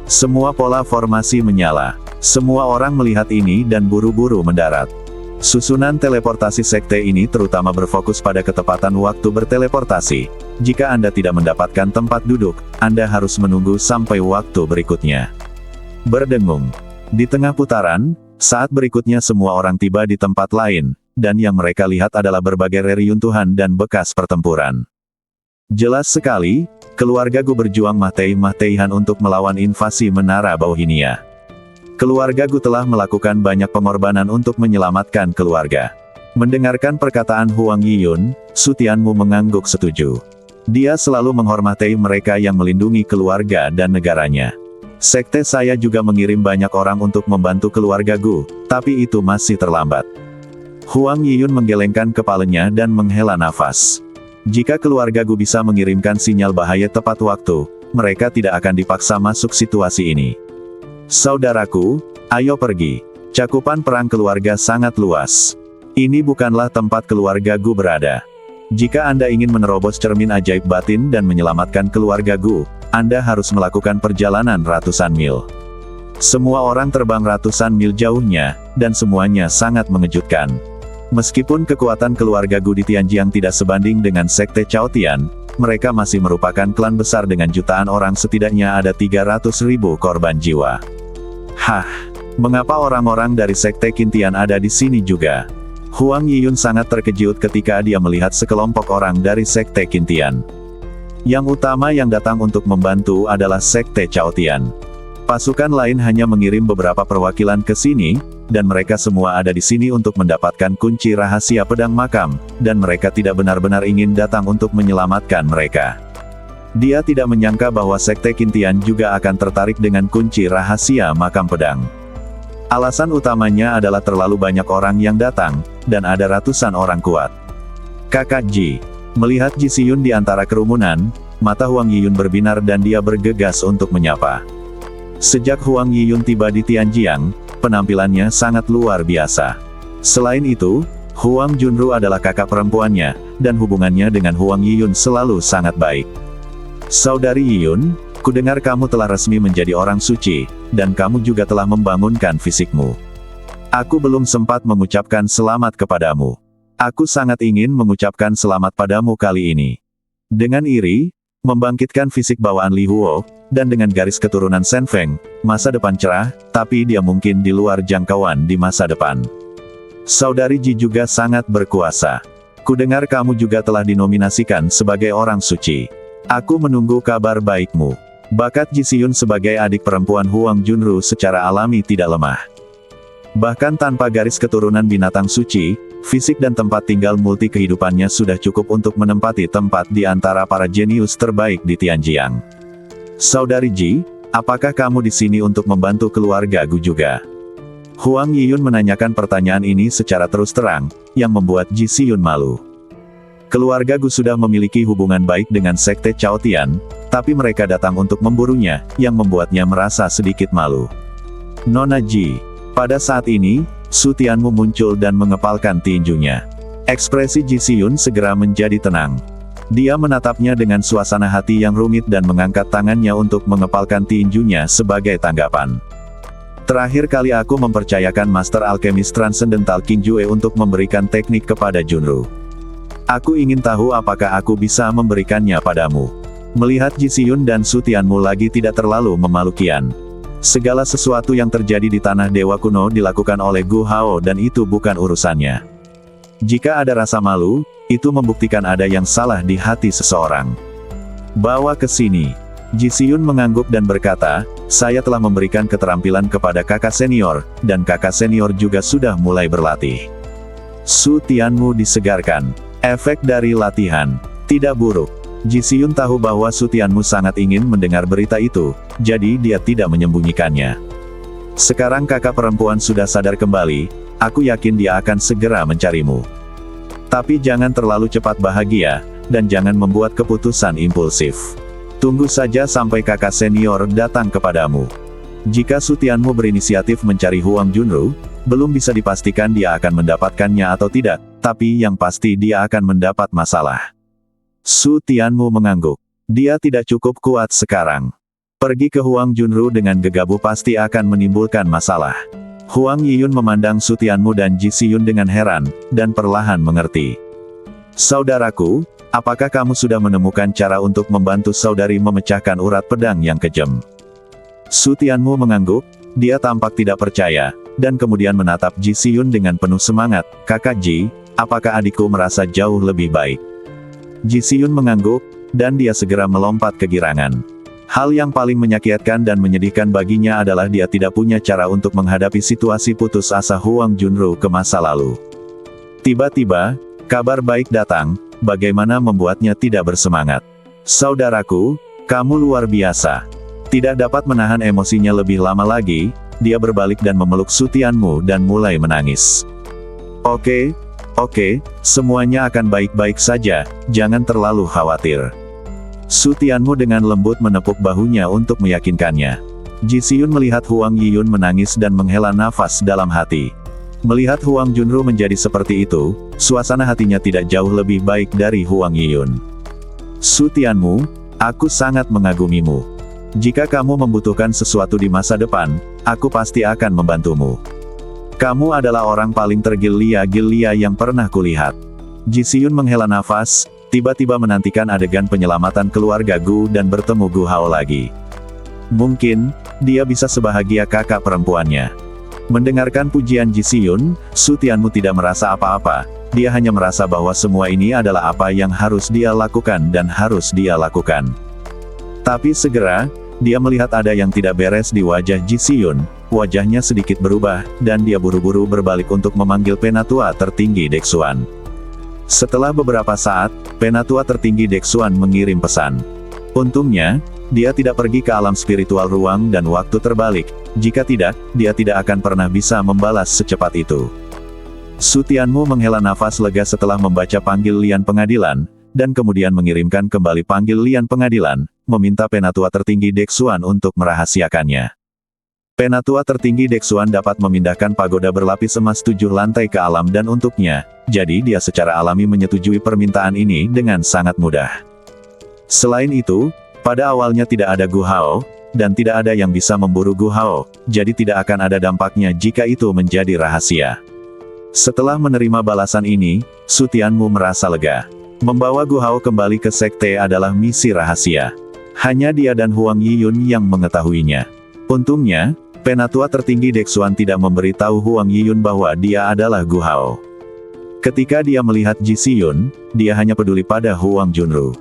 Semua pola formasi menyala. Semua orang melihat ini dan buru-buru mendarat. Susunan teleportasi sekte ini terutama berfokus pada ketepatan waktu berteleportasi. Jika Anda tidak mendapatkan tempat duduk, Anda harus menunggu sampai waktu berikutnya. Berdengung. Di tengah putaran, saat berikutnya semua orang tiba di tempat lain, dan yang mereka lihat adalah berbagai reruntuhan dan bekas pertempuran. Jelas sekali, keluarga Gu berjuang mati-matian untuk melawan invasi Menara Bauhinia. Keluarga Gu telah melakukan banyak pengorbanan untuk menyelamatkan keluarga. Mendengarkan perkataan Huang Yiyun, Su Tianmu mengangguk setuju. Dia selalu menghormati mereka yang melindungi keluarga dan negaranya. Sekte saya juga mengirim banyak orang untuk membantu keluarga Gu, tapi itu masih terlambat. Huang Yiyun menggelengkan kepalanya dan menghela nafas. Jika keluarga Gu bisa mengirimkan sinyal bahaya tepat waktu, mereka tidak akan dipaksa masuk situasi ini. Saudaraku, ayo pergi. Cakupan perang keluarga sangat luas. Ini bukanlah tempat keluarga Gu berada. Jika Anda ingin menerobos cermin ajaib batin dan menyelamatkan keluarga Gu, Anda harus melakukan perjalanan ratusan mil. Semua orang terbang ratusan mil jauhnya, dan semuanya sangat mengejutkan. Meskipun kekuatan keluarga Gu di Tianjiang tidak sebanding dengan Sekte Chaotian, mereka masih merupakan klan besar dengan jutaan orang, setidaknya ada 300.000 korban jiwa. Hah, mengapa orang-orang dari Sekte Qintian ada di sini juga? Huang Yiyun sangat terkejut ketika dia melihat sekelompok orang dari Sekte Qintian. Yang utama yang datang untuk membantu adalah Sekte Chaotian. Pasukan lain hanya mengirim beberapa perwakilan ke sini, dan mereka semua ada di sini untuk mendapatkan kunci rahasia pedang makam, dan mereka tidak benar-benar ingin datang untuk menyelamatkan mereka. Dia tidak menyangka bahwa Sekte Qintian juga akan tertarik dengan kunci rahasia makam pedang. Alasan utamanya adalah terlalu banyak orang yang datang, dan ada ratusan orang kuat. Kakak Ji. Melihat Ji Siyun di antara kerumunan, mata Huang Yiyun berbinar dan dia bergegas untuk menyapa. Sejak Huang Yiyun tiba di Tianjiang, penampilannya sangat luar biasa. Selain itu, Huang Junru adalah kakak perempuannya, dan hubungannya dengan Huang Yiyun selalu sangat baik. Saudari Yiyun, kudengar kamu telah resmi menjadi orang suci, dan kamu juga telah membangunkan fisikmu. Aku belum sempat mengucapkan selamat kepadamu. Aku sangat ingin mengucapkan selamat padamu kali ini. Dengan iri, membangkitkan fisik bawaan Li Huo, dan dengan garis keturunan Shen Feng, masa depan cerah, tapi dia mungkin di luar jangkauan di masa depan. Saudari Ji juga sangat berkuasa. Kudengar kamu juga telah dinominasikan sebagai orang suci. Aku menunggu kabar baikmu. Bakat Ji Siyun sebagai adik perempuan Huang Junru secara alami tidak lemah. Bahkan tanpa garis keturunan binatang suci, fisik dan tempat tinggal multi kehidupannya sudah cukup untuk menempati tempat di antara para jenius terbaik di Tianjiang. Saudari Ji, apakah kamu di sini untuk membantu keluarga Gu juga? Huang Yiyun menanyakan pertanyaan ini secara terus terang, yang membuat Ji Siyun malu. Keluarga Gu sudah memiliki hubungan baik dengan Sekte Chaotian, tapi mereka datang untuk memburunya, yang membuatnya merasa sedikit malu. Nona Ji. Pada saat ini, Su Tianmu muncul dan mengepalkan tinjunya. Ekspresi Ji Siyun segera menjadi tenang. Dia menatapnya dengan suasana hati yang rumit dan mengangkat tangannya untuk mengepalkan tinjunya sebagai tanggapan. Terakhir kali aku mempercayakan Master Alkemis Transcendental King Jue untuk memberikan teknik kepada Junru. Aku ingin tahu apakah aku bisa memberikannya padamu. Melihat Ji Siyun dan Su Tianmu lagi tidak terlalu memalukian. Segala sesuatu yang terjadi di tanah dewa kuno dilakukan oleh Gu Hao dan itu bukan urusannya. Jika ada rasa malu, itu membuktikan ada yang salah di hati seseorang. Bawa ke sini. Ji Siyun mengangguk dan berkata, saya telah memberikan keterampilan kepada kakak senior, dan kakak senior juga sudah mulai berlatih. Su Tianmu disegarkan. Efek dari latihan. Tidak buruk. Ji Siyun tahu bahwa Su Tianmu sangat ingin mendengar berita itu, jadi dia tidak menyembunyikannya. Sekarang kakak perempuan sudah sadar kembali, aku yakin dia akan segera mencarimu. Tapi jangan terlalu cepat bahagia, dan jangan membuat keputusan impulsif. Tunggu saja sampai kakak senior datang kepadamu. Jika Su Tianmu berinisiatif mencari Huang Junru, belum bisa dipastikan dia akan mendapatkannya atau tidak, tapi yang pasti dia akan mendapat masalah. Su Tianmu mengangguk. Dia tidak cukup kuat sekarang. Pergi ke Huang Junru dengan gegabah pasti akan menimbulkan masalah. Huang Yiyun memandang Su Tianmu dan Ji Xiyun dengan heran, dan perlahan mengerti. Saudaraku, apakah kamu sudah menemukan cara untuk membantu saudari memecahkan urat pedang yang kejam? Su Tianmu mengangguk, dia tampak tidak percaya, dan kemudian menatap Ji Xiyun dengan penuh semangat. Kakak Ji, apakah adikku merasa jauh lebih baik? Ji Xiyun mengangguk, dan dia segera melompat kegirangan. Hal yang paling menyakitkan dan menyedihkan baginya adalah dia tidak punya cara untuk menghadapi situasi putus asa Huang Junru ke masa lalu. Tiba-tiba, kabar baik datang, bagaimana membuatnya tidak bersemangat. Saudaraku, kamu luar biasa. Tidak dapat menahan emosinya lebih lama lagi, dia berbalik dan memeluk Su Tianmu dan mulai menangis. Oke, semuanya akan baik-baik saja, jangan terlalu khawatir. Su Tianmu dengan lembut menepuk bahunya untuk meyakinkannya. Ji Xiyun melihat Huang Yiyun menangis dan menghela nafas dalam hati. Melihat Huang Junru menjadi seperti itu, suasana hatinya tidak jauh lebih baik dari Huang Yiyun. Su Tianmu, aku sangat mengagumimu. Jika kamu membutuhkan sesuatu di masa depan, aku pasti akan membantumu. Kamu adalah orang paling tergila-gila yang pernah kulihat. Ji Xiyun menghela nafas, tiba-tiba menantikan adegan penyelamatan keluarga Gu dan bertemu Gu Hao lagi. Mungkin, dia bisa sebahagia kakak perempuannya. Mendengarkan pujian Ji Xiyun, Su Tianmu tidak merasa apa-apa, dia hanya merasa bahwa semua ini adalah apa yang harus dia lakukan dan harus dia lakukan. Tapi segera, dia melihat ada yang tidak beres di wajah Ji Xiyun, wajahnya sedikit berubah, dan dia buru-buru berbalik untuk memanggil penatua tertinggi Dexuan. Setelah beberapa saat, penatua tertinggi Dexuan mengirim pesan. Untungnya, dia tidak pergi ke alam spiritual ruang dan waktu terbalik, jika tidak, dia tidak akan pernah bisa membalas secepat itu. Su Tianmu menghela nafas lega setelah membaca panggilan pengadilan, dan kemudian mengirimkan kembali panggilan pengadilan, meminta penatua tertinggi Dexuan untuk merahasiakannya. Penatua tertinggi Dexuan dapat memindahkan pagoda berlapis emas 7 lantai ke alam dan untuknya, jadi dia secara alami menyetujui permintaan ini dengan sangat mudah. Selain itu, pada awalnya tidak ada Gu Hao, dan tidak ada yang bisa memburu Gu Hao, jadi tidak akan ada dampaknya jika itu menjadi rahasia. Setelah menerima balasan ini, Su Tianmu merasa lega. Membawa Gu Hao kembali ke sekte adalah misi rahasia. Hanya dia dan Huang Yiyun yang mengetahuinya. Untungnya, penatua tertinggi Dexuan tidak memberitahu Huang Yiyun bahwa dia adalah Gu Hao. Ketika dia melihat Ji Xiyun, dia hanya peduli pada Huang Junru.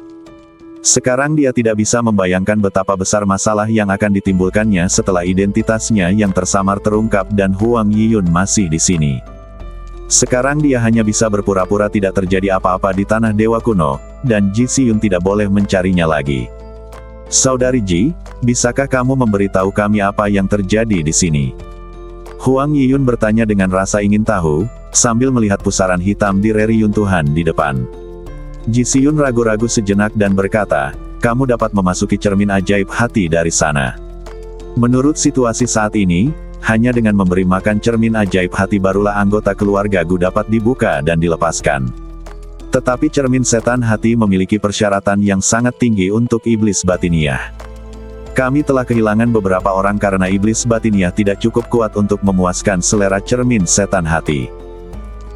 Sekarang dia tidak bisa membayangkan betapa besar masalah yang akan ditimbulkannya setelah identitasnya yang tersamar terungkap dan Huang Yiyun masih di sini. Sekarang dia hanya bisa berpura-pura tidak terjadi apa-apa di tanah dewa kuno, dan Ji Xiyun tidak boleh mencarinya lagi. Saudari Ji, bisakah kamu memberitahu kami apa yang terjadi di sini? Huang Yiyun bertanya dengan rasa ingin tahu, sambil melihat pusaran hitam di reruntuhan di depan. Ji Xiyun ragu-ragu sejenak dan berkata, kamu dapat memasuki cermin ajaib hati dari sana. Menurut situasi saat ini, hanya dengan memberi makan cermin ajaib hati barulah anggota keluarga Gu dapat dibuka dan dilepaskan. Tetapi cermin setan hati memiliki persyaratan yang sangat tinggi untuk iblis batiniah. Kami telah kehilangan beberapa orang karena iblis batiniah tidak cukup kuat untuk memuaskan selera cermin setan hati.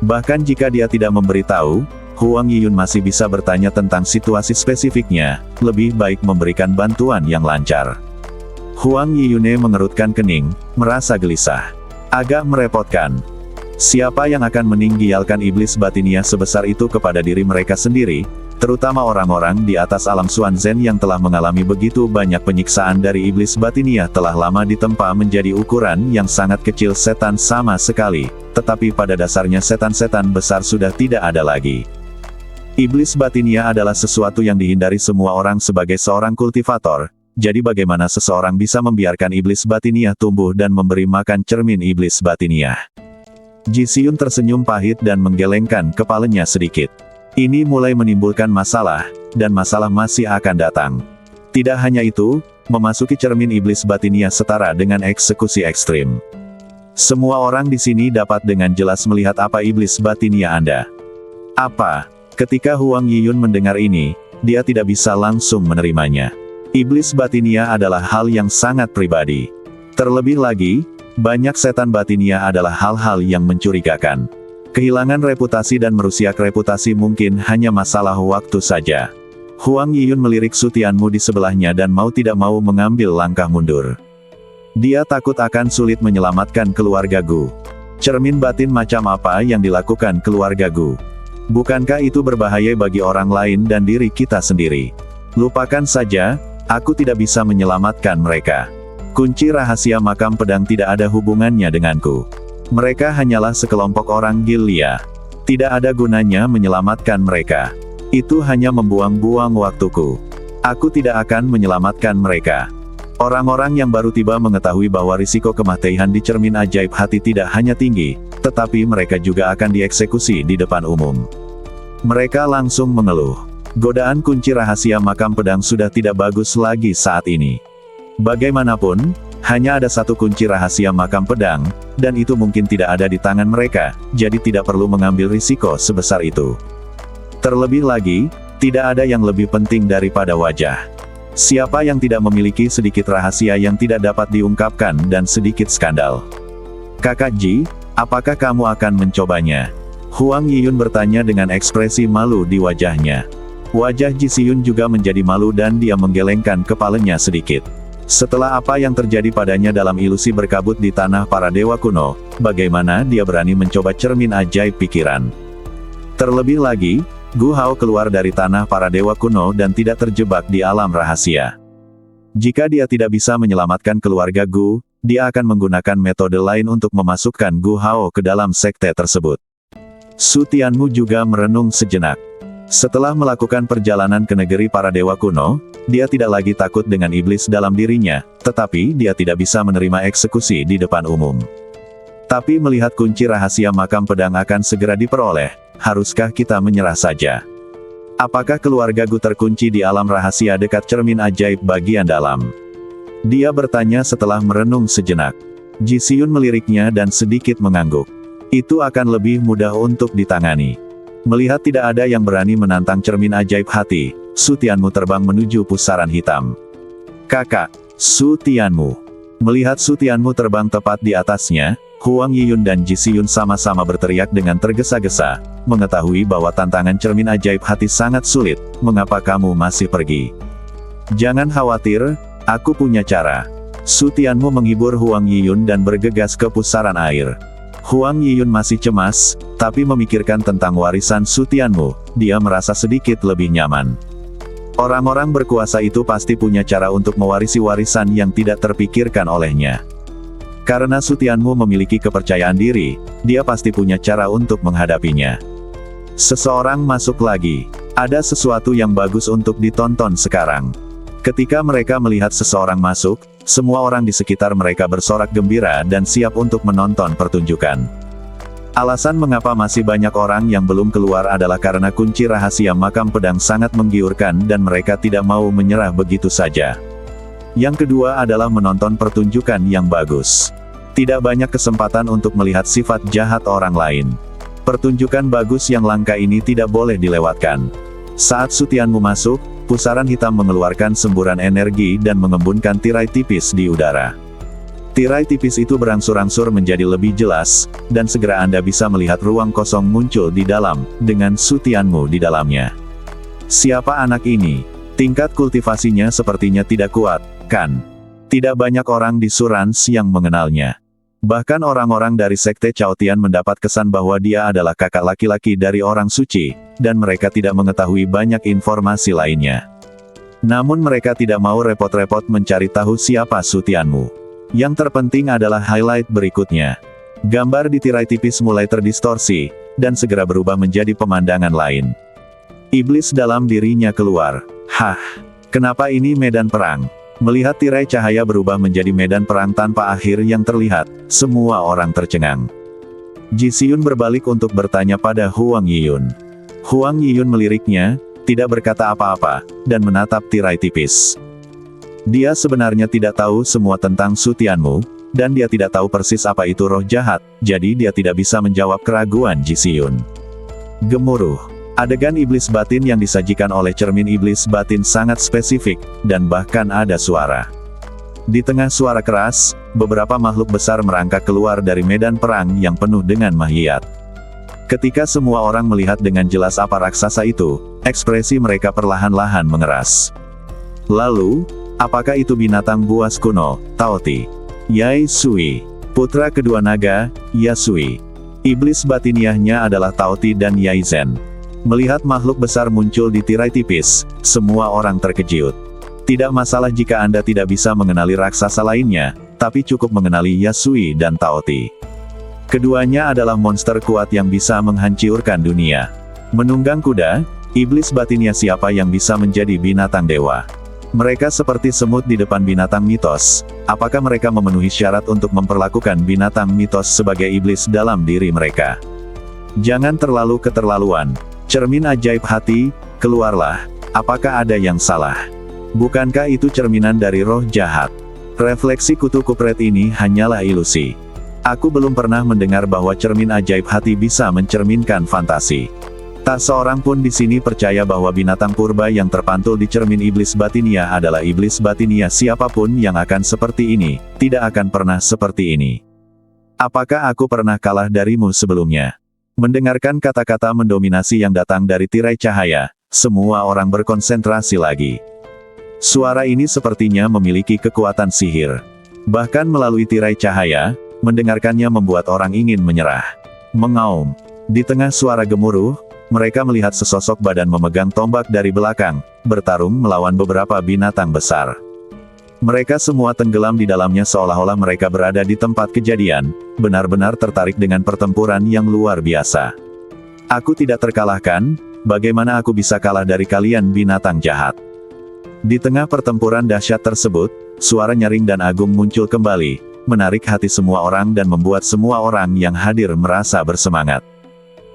Bahkan jika dia tidak memberitahu, Huang Yiyun masih bisa bertanya tentang situasi spesifiknya, lebih baik memberikan bantuan yang lancar. Huang Yiyun mengerutkan kening, merasa gelisah. Agak merepotkan. Siapa yang akan meninggalkan iblis batiniah sebesar itu kepada diri mereka sendiri, terutama orang-orang di atas alam Xuanzhen yang telah mengalami begitu banyak penyiksaan dari iblis batiniah telah lama ditempa menjadi ukuran yang sangat kecil setan sama sekali, tetapi pada dasarnya setan-setan besar sudah tidak ada lagi. Iblis batiniah adalah sesuatu yang dihindari semua orang sebagai seorang kultivator, jadi bagaimana seseorang bisa membiarkan iblis batiniah tumbuh dan memberi makan cermin iblis batiniah? Ji Xiyun tersenyum pahit dan menggelengkan kepalanya sedikit. Ini mulai menimbulkan masalah, dan masalah masih akan datang. Tidak hanya itu, memasuki cermin iblis batiniah setara dengan eksekusi ekstrim. Semua orang di sini dapat dengan jelas melihat apa iblis batiniah Anda. Apa? Ketika Huang Yiyun mendengar ini, dia tidak bisa langsung menerimanya. Iblis batiniah adalah hal yang sangat pribadi. Terlebih lagi, Banyak setan batinia adalah hal-hal yang mencurigakan. Kehilangan reputasi dan merusak reputasi mungkin hanya masalah waktu saja. Huang Yiyun melirik Su Tianmu di sebelahnya dan mau tidak mau mengambil langkah mundur. Dia takut akan sulit menyelamatkan keluarga Gu. Cermin batin macam apa yang dilakukan keluarga Gu? Bukankah itu berbahaya bagi orang lain dan diri kita sendiri? Lupakan saja, aku tidak bisa menyelamatkan mereka. Kunci rahasia makam pedang tidak ada hubungannya denganku. Mereka hanyalah sekelompok orang Gilia. Tidak ada gunanya menyelamatkan mereka. Itu hanya membuang-buang waktuku. Aku tidak akan menyelamatkan mereka. Orang-orang yang baru tiba mengetahui bahwa risiko kematian di cermin ajaib hati tidak hanya tinggi, tetapi mereka juga akan dieksekusi di depan umum. Mereka langsung mengeluh. Godaan kunci rahasia makam pedang sudah tidak bagus lagi saat ini. Bagaimanapun, hanya ada satu kunci rahasia makam pedang, dan itu mungkin tidak ada di tangan mereka, jadi tidak perlu mengambil risiko sebesar itu. Terlebih lagi, tidak ada yang lebih penting daripada wajah. Siapa yang tidak memiliki sedikit rahasia yang tidak dapat diungkapkan dan sedikit skandal? Kakak Ji, apakah kamu akan mencobanya? Huang Yiyun bertanya dengan ekspresi malu di wajahnya. Wajah Ji Siyun juga menjadi malu dan dia menggelengkan kepalanya sedikit. Setelah apa yang terjadi padanya dalam ilusi berkabut di tanah para dewa kuno, bagaimana dia berani mencoba cermin ajaib pikiran? Terlebih lagi, Gu Hao keluar dari tanah para dewa kuno dan tidak terjebak di alam rahasia. Jika dia tidak bisa menyelamatkan keluarga Gu, dia akan menggunakan metode lain untuk memasukkan Gu Hao ke dalam sekte tersebut. Su Tianmu juga merenung sejenak. Setelah melakukan perjalanan ke negeri para dewa kuno, dia tidak lagi takut dengan iblis dalam dirinya, tetapi dia tidak bisa menerima eksekusi di depan umum. Tapi melihat kunci rahasia makam pedang akan segera diperoleh, haruskah kita menyerah saja? Apakah keluarga Gu terkunci di alam rahasia dekat cermin ajaib bagian dalam? Dia bertanya setelah merenung sejenak. Ji Siyun meliriknya dan sedikit mengangguk. Itu akan lebih mudah untuk ditangani. Melihat tidak ada yang berani menantang cermin ajaib hati, Su Tianmu terbang menuju pusaran hitam. Kakak, Su Tianmu. Melihat Su Tianmu terbang tepat di atasnya, Huang Yiyun dan Ji Siyun sama-sama berteriak dengan tergesa-gesa, mengetahui bahwa tantangan cermin ajaib hati sangat sulit. Mengapa kamu masih pergi? Jangan khawatir, aku punya cara. Su Tianmu menghibur Huang Yiyun dan bergegas ke pusaran air. Huang Yiyun masih cemas, tapi memikirkan tentang warisan Su Tianmu, dia merasa sedikit lebih nyaman. Orang-orang berkuasa itu pasti punya cara untuk mewarisi warisan yang tidak terpikirkan olehnya. Karena Su Tianmu memiliki kepercayaan diri, dia pasti punya cara untuk menghadapinya. Seseorang masuk lagi. Ada sesuatu yang bagus untuk ditonton sekarang. Ketika mereka melihat seseorang masuk, semua orang di sekitar mereka bersorak gembira dan siap untuk menonton pertunjukan. Alasan mengapa masih banyak orang yang belum keluar adalah karena kunci rahasia makam pedang sangat menggiurkan dan mereka tidak mau menyerah begitu saja. Yang kedua adalah menonton pertunjukan yang bagus. Tidak banyak kesempatan untuk melihat sifat jahat orang lain. Pertunjukan bagus yang langka ini tidak boleh dilewatkan. Saat Su Tianmu masuk, pusaran hitam mengeluarkan semburan energi dan mengembunkan tirai tipis di udara. Tirai tipis itu berangsur-angsur menjadi lebih jelas, dan segera Anda bisa melihat ruang kosong muncul di dalam, dengan Su Tianmu di dalamnya. Siapa anak ini? Tingkat kultivasinya sepertinya tidak kuat, kan? Tidak banyak orang di Surans yang mengenalnya. Bahkan orang-orang dari Sekte Chaotian mendapat kesan bahwa dia adalah kakak laki-laki dari orang suci, dan mereka tidak mengetahui banyak informasi lainnya. Namun mereka tidak mau repot-repot mencari tahu siapa Su Tianmu. Yang terpenting adalah highlight berikutnya. Gambar di tirai tipis mulai terdistorsi, dan segera berubah menjadi pemandangan lain. Iblis dalam dirinya keluar. Hah, kenapa ini medan perang? Melihat tirai cahaya berubah menjadi medan perang tanpa akhir yang terlihat, semua orang tercengang. Ji Siyun berbalik untuk bertanya pada Huang Yiyun. Huang Yiyun meliriknya, tidak berkata apa-apa, dan menatap tirai tipis. Dia sebenarnya tidak tahu semua tentang Su Tianmu, dan dia tidak tahu persis apa itu roh jahat, jadi dia tidak bisa menjawab keraguan Ji Siyun. Gemuruh. Adegan iblis batin yang disajikan oleh cermin iblis batin sangat spesifik, dan bahkan ada suara. Di tengah suara keras, beberapa makhluk besar merangkak keluar dari medan perang yang penuh dengan mahiat. Ketika semua orang melihat dengan jelas apa raksasa itu, ekspresi mereka perlahan-lahan mengeras. Lalu, apakah itu binatang buas kuno, Taoti? Yai Sui, putra kedua naga, Yasui. Iblis batiniahnya adalah Taoti dan Yai Zen. Melihat makhluk besar muncul di tirai tipis, semua orang terkejut. Tidak masalah jika Anda tidak bisa mengenali raksasa lainnya, tapi cukup mengenali Yasui dan Taoti. Keduanya adalah monster kuat yang bisa menghancurkan dunia. Menunggang kuda, iblis batinnya siapa yang bisa menjadi binatang dewa? Mereka seperti semut di depan binatang mitos. Apakah mereka memenuhi syarat untuk memperlakukan binatang mitos sebagai iblis dalam diri mereka? Jangan terlalu keterlaluan. Cermin ajaib hati, keluarlah. Apakah ada yang salah? Bukankah itu cerminan dari roh jahat? Refleksi kutu kupret ini hanyalah ilusi. Aku belum pernah mendengar bahwa cermin ajaib hati bisa mencerminkan fantasi. Tak seorang pun di sini percaya bahwa binatang purba yang terpantul di cermin iblis batinia adalah iblis batinia. Siapapun yang akan seperti ini, tidak akan pernah seperti ini. Apakah aku pernah kalah darimu sebelumnya? Mendengarkan kata-kata mendominasi yang datang dari tirai cahaya, semua orang berkonsentrasi lagi. Suara ini sepertinya memiliki kekuatan sihir. Bahkan melalui tirai cahaya, mendengarkannya membuat orang ingin menyerah. Mengaum. Di tengah suara gemuruh, mereka melihat sesosok badan memegang tombak dari belakang, bertarung melawan beberapa binatang besar. Mereka semua tenggelam di dalamnya seolah-olah mereka berada di tempat kejadian, benar-benar tertarik dengan pertempuran yang luar biasa. Aku tidak terkalahkan, bagaimana aku bisa kalah dari kalian binatang jahat? Di tengah pertempuran dahsyat tersebut, suara nyaring dan agung muncul kembali, menarik hati semua orang dan membuat semua orang yang hadir merasa bersemangat.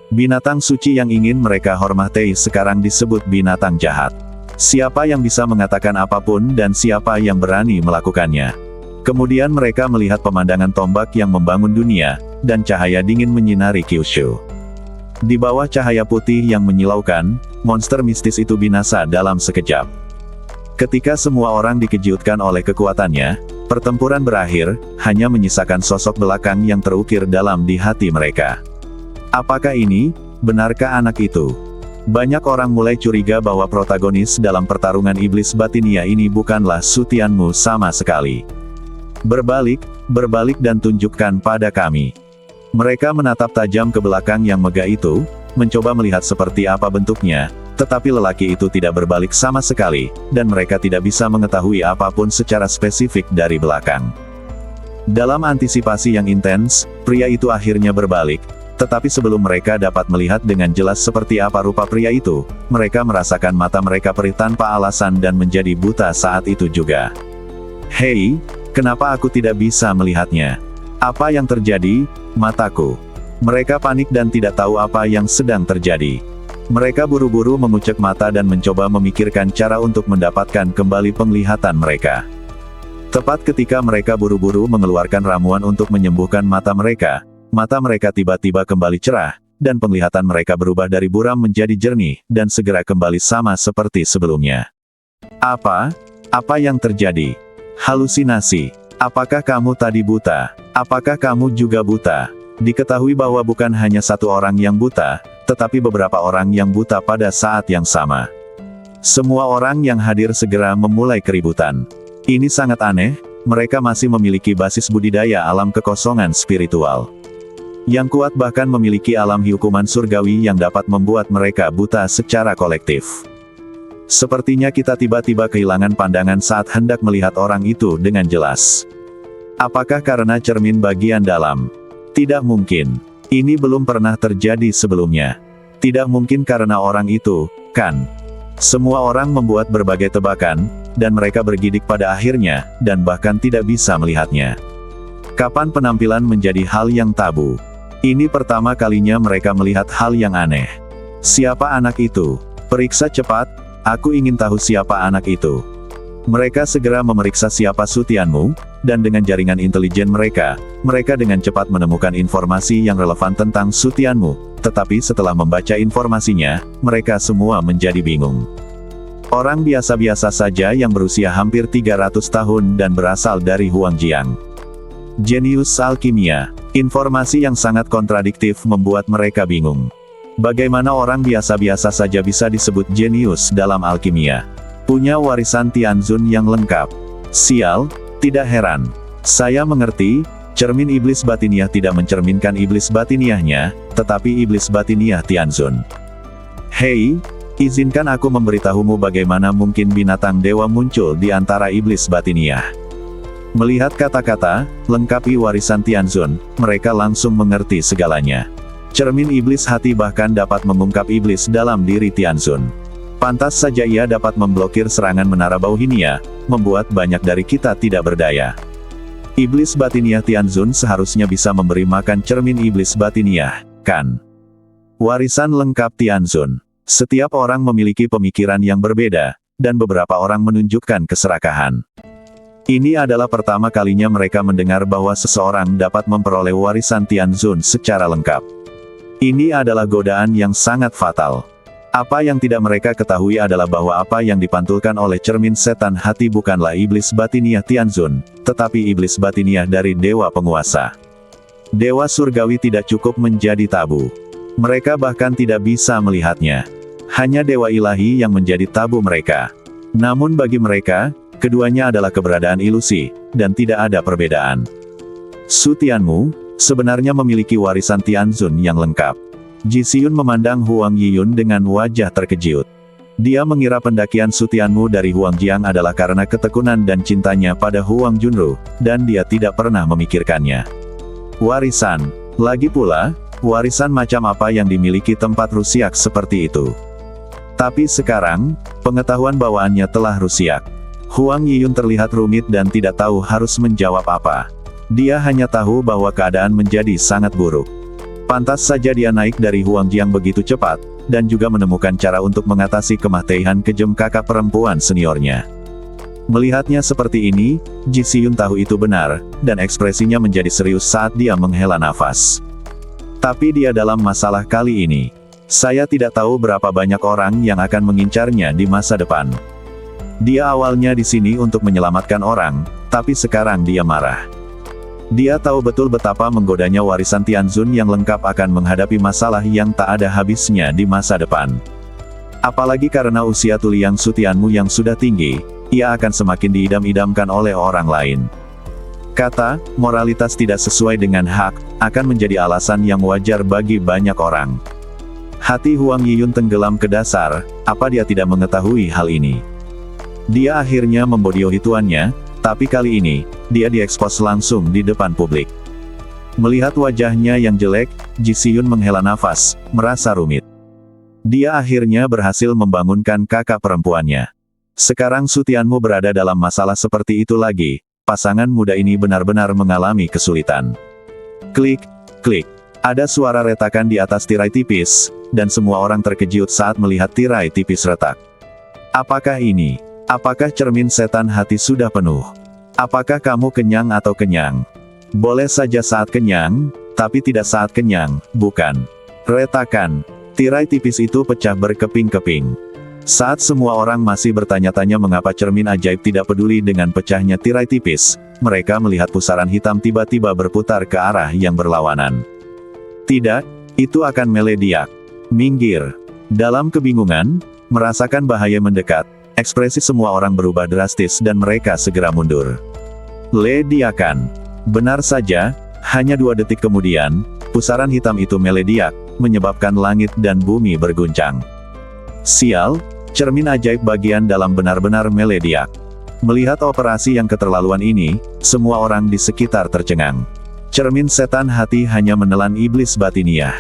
Binatang suci yang ingin mereka hormati sekarang disebut binatang jahat. Siapa yang bisa mengatakan apapun dan siapa yang berani melakukannya? Kemudian mereka melihat pemandangan tombak yang membangun dunia, dan cahaya dingin menyinari Kyushu. Di bawah cahaya putih yang menyilaukan, monster mistis itu binasa dalam sekejap. Ketika semua orang dikejutkan oleh kekuatannya, pertempuran berakhir, hanya menyisakan sosok belakang yang terukir dalam di hati mereka. Apakah ini, benarkah anak itu? Banyak orang mulai curiga bahwa protagonis dalam pertarungan iblis batinia ini bukanlah Sutianmu sama sekali. Berbalik dan tunjukkan pada kami. Mereka menatap tajam ke belakang yang megah itu, mencoba melihat seperti apa bentuknya, tetapi lelaki itu tidak berbalik sama sekali, dan mereka tidak bisa mengetahui apapun secara spesifik dari belakang. Dalam antisipasi yang intens, pria itu akhirnya berbalik, tetapi sebelum mereka dapat melihat dengan jelas seperti apa rupa pria itu, mereka merasakan mata mereka perih tanpa alasan dan menjadi buta saat itu juga. Hei, kenapa aku tidak bisa melihatnya? Apa yang terjadi, mataku? Mereka panik dan tidak tahu apa yang sedang terjadi. Mereka buru-buru mengucek mata dan mencoba memikirkan cara untuk mendapatkan kembali penglihatan mereka. Tepat ketika mereka buru-buru mengeluarkan ramuan untuk menyembuhkan mata mereka tiba-tiba kembali cerah, dan penglihatan mereka berubah dari buram menjadi jernih, dan segera kembali sama seperti sebelumnya. Apa yang terjadi? Halusinasi. Apakah kamu tadi buta? Apakah kamu juga buta? Diketahui bahwa bukan hanya satu orang yang buta, tetapi beberapa orang yang buta pada saat yang sama. Semua orang yang hadir segera memulai keributan. Ini sangat aneh, mereka masih memiliki basis budidaya alam kekosongan spiritual. Yang kuat bahkan memiliki alam hukuman surgawi yang dapat membuat mereka buta secara kolektif. Sepertinya kita tiba-tiba kehilangan pandangan saat hendak melihat orang itu dengan jelas. Apakah karena cermin bagian dalam? Tidak mungkin. Ini belum pernah terjadi sebelumnya. Tidak mungkin karena orang itu, kan? Semua orang membuat berbagai tebakan, dan mereka bergidik pada akhirnya, dan bahkan tidak bisa melihatnya. Kapan penampilan menjadi hal yang tabu? Ini pertama kalinya mereka melihat hal yang aneh. Siapa anak itu? Periksa cepat, aku ingin tahu siapa anak itu. Mereka segera memeriksa siapa Sutianmu, dan dengan jaringan intelijen mereka dengan cepat menemukan informasi yang relevan tentang Sutianmu, tetapi setelah membaca informasinya, mereka semua menjadi bingung. Orang biasa-biasa saja yang berusia hampir 300 tahun dan berasal dari Huangjiang. Jenius alkimia. Informasi yang sangat kontradiktif membuat mereka bingung. Bagaimana orang biasa-biasa saja bisa disebut jenius dalam alkimia? Punya warisan Tianzun yang lengkap. Sial, tidak heran. Saya mengerti, cermin iblis batiniah tidak mencerminkan iblis batiniahnya, tetapi iblis batiniah Tianzun. Hei, izinkan aku memberitahumu bagaimana mungkin binatang dewa muncul di antara iblis batiniah. Melihat kata-kata, lengkapi warisan Tianzun, mereka langsung mengerti segalanya. Cermin iblis hati bahkan dapat mengungkap iblis dalam diri Tianzun. Pantas saja ia dapat memblokir serangan menara Bauhinia, membuat banyak dari kita tidak berdaya. Iblis batiniah Tianzun seharusnya bisa memberi makan cermin iblis batiniah, kan? Warisan lengkap Tianzun. Setiap orang memiliki pemikiran yang berbeda, dan beberapa orang menunjukkan keserakahan. Ini adalah pertama kalinya mereka mendengar bahwa seseorang dapat memperoleh warisan Tianzun secara lengkap. Ini adalah godaan yang sangat fatal. Apa yang tidak mereka ketahui adalah bahwa apa yang dipantulkan oleh cermin setan hati bukanlah iblis batiniah Tianzun, tetapi iblis batiniah dari dewa penguasa. Dewa surgawi tidak cukup menjadi tabu. Mereka bahkan tidak bisa melihatnya. Hanya dewa ilahi yang menjadi tabu mereka. Namun bagi mereka, keduanya adalah keberadaan ilusi, dan tidak ada perbedaan. Su Tianmu sebenarnya memiliki warisan Tianzun yang lengkap. Ji Xiyun memandang Huang Yiyun dengan wajah terkejut. Dia mengira pendakian Su Tianmu dari Huangjiang adalah karena ketekunan dan cintanya pada Huang Junru, dan dia tidak pernah memikirkannya. Warisan. Lagi pula, warisan macam apa yang dimiliki tempat rusiak seperti itu? Tapi sekarang, pengetahuan bawaannya telah rusiak. Huang Yiyun terlihat rumit dan tidak tahu harus menjawab apa. Dia hanya tahu bahwa keadaan menjadi sangat buruk. Pantas saja dia naik dari Huangjiang begitu cepat, dan juga menemukan cara untuk mengatasi kematian kejam kakak perempuan seniornya. Melihatnya seperti ini, Ji Xiyun tahu itu benar, dan ekspresinya menjadi serius saat dia menghela nafas. Tapi dia dalam masalah kali ini. Saya tidak tahu berapa banyak orang yang akan mengincarnya di masa depan. Dia awalnya di sini untuk menyelamatkan orang, tapi sekarang dia marah. Dia tahu betul betapa menggodanya warisan Tianzun yang lengkap akan menghadapi masalah yang tak ada habisnya di masa depan. Apalagi karena usia Tuliang Su Tianmu yang sudah tinggi, ia akan semakin diidam-idamkan oleh orang lain. Kata, moralitas tidak sesuai dengan hak, akan menjadi alasan yang wajar bagi banyak orang. Hati Huang Yiyun tenggelam ke dasar, apa dia tidak mengetahui hal ini? Dia akhirnya membodohi tuannya, tapi kali ini, dia diekspos langsung di depan publik. Melihat wajahnya yang jelek, Ji Xiyun menghela nafas, merasa rumit. Dia akhirnya berhasil membangunkan kakak perempuannya. Sekarang Su Tianmu berada dalam masalah seperti itu lagi, pasangan muda ini benar-benar mengalami kesulitan. Klik, klik. Ada suara retakan di atas tirai tipis, dan semua orang terkejut saat melihat tirai tipis retak. Apakah ini? Apakah cermin setan hati sudah penuh? Apakah kamu kenyang atau kenyang? Boleh saja saat kenyang, tapi tidak saat kenyang, bukan? Retakan. Tirai tipis itu pecah berkeping-keping. Saat semua orang masih bertanya-tanya mengapa cermin ajaib tidak peduli dengan pecahnya tirai tipis, mereka melihat pusaran hitam tiba-tiba berputar ke arah yang berlawanan. Tidak, itu akan melediak. Minggir. Dalam kebingungan, merasakan bahaya mendekat, ekspresi semua orang berubah drastis dan mereka segera mundur. Lediakan. Benar saja, hanya 2 detik kemudian, pusaran hitam itu melediak, menyebabkan langit dan bumi berguncang. Sial, cermin ajaib bagian dalam benar-benar melediak. Melihat operasi yang keterlaluan ini, semua orang di sekitar tercengang. Cermin setan hati hanya menelan iblis batiniah.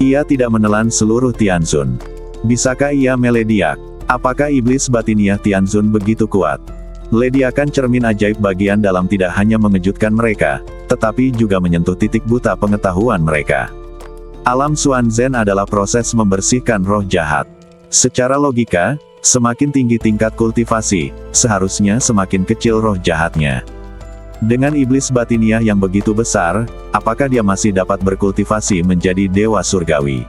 Ia tidak menelan seluruh Tianzun. Bisakah ia melediak? Apakah iblis batiniah Tianzun begitu kuat? Lediakan cermin ajaib bagian dalam tidak hanya mengejutkan mereka, tetapi juga menyentuh titik buta pengetahuan mereka. Alam Xuan Zhen adalah proses membersihkan roh jahat. Secara logika, semakin tinggi tingkat kultivasi, seharusnya semakin kecil roh jahatnya. Dengan iblis batiniah yang begitu besar, apakah dia masih dapat berkultivasi menjadi dewa surgawi?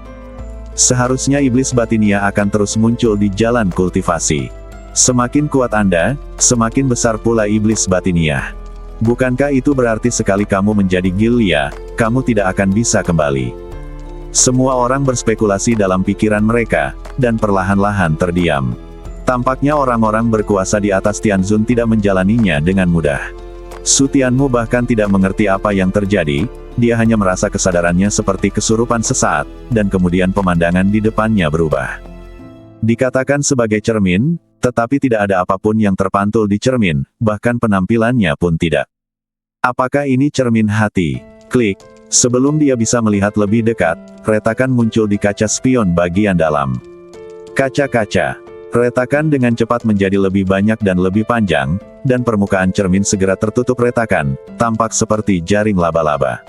Seharusnya iblis batiniah akan terus muncul di jalan kultivasi. Semakin kuat Anda, semakin besar pula iblis batiniah. Bukankah itu berarti sekali kamu menjadi Gilia, kamu tidak akan bisa kembali? Semua orang berspekulasi dalam pikiran mereka, dan perlahan-lahan terdiam. Tampaknya orang-orang berkuasa di atas Tianzun tidak menjalaninya dengan mudah. Su Tianmu bahkan tidak mengerti apa yang terjadi, dia hanya merasa kesadarannya seperti kesurupan sesaat, dan kemudian pemandangan di depannya berubah. Dikatakan sebagai cermin, tetapi tidak ada apapun yang terpantul di cermin, bahkan penampilannya pun tidak. Apakah ini cermin hati? Klik. Sebelum dia bisa melihat lebih dekat, retakan muncul di kaca spion bagian dalam. Kaca-kaca. Retakan dengan cepat menjadi lebih banyak dan lebih panjang, dan permukaan cermin segera tertutup retakan, tampak seperti jaring laba-laba.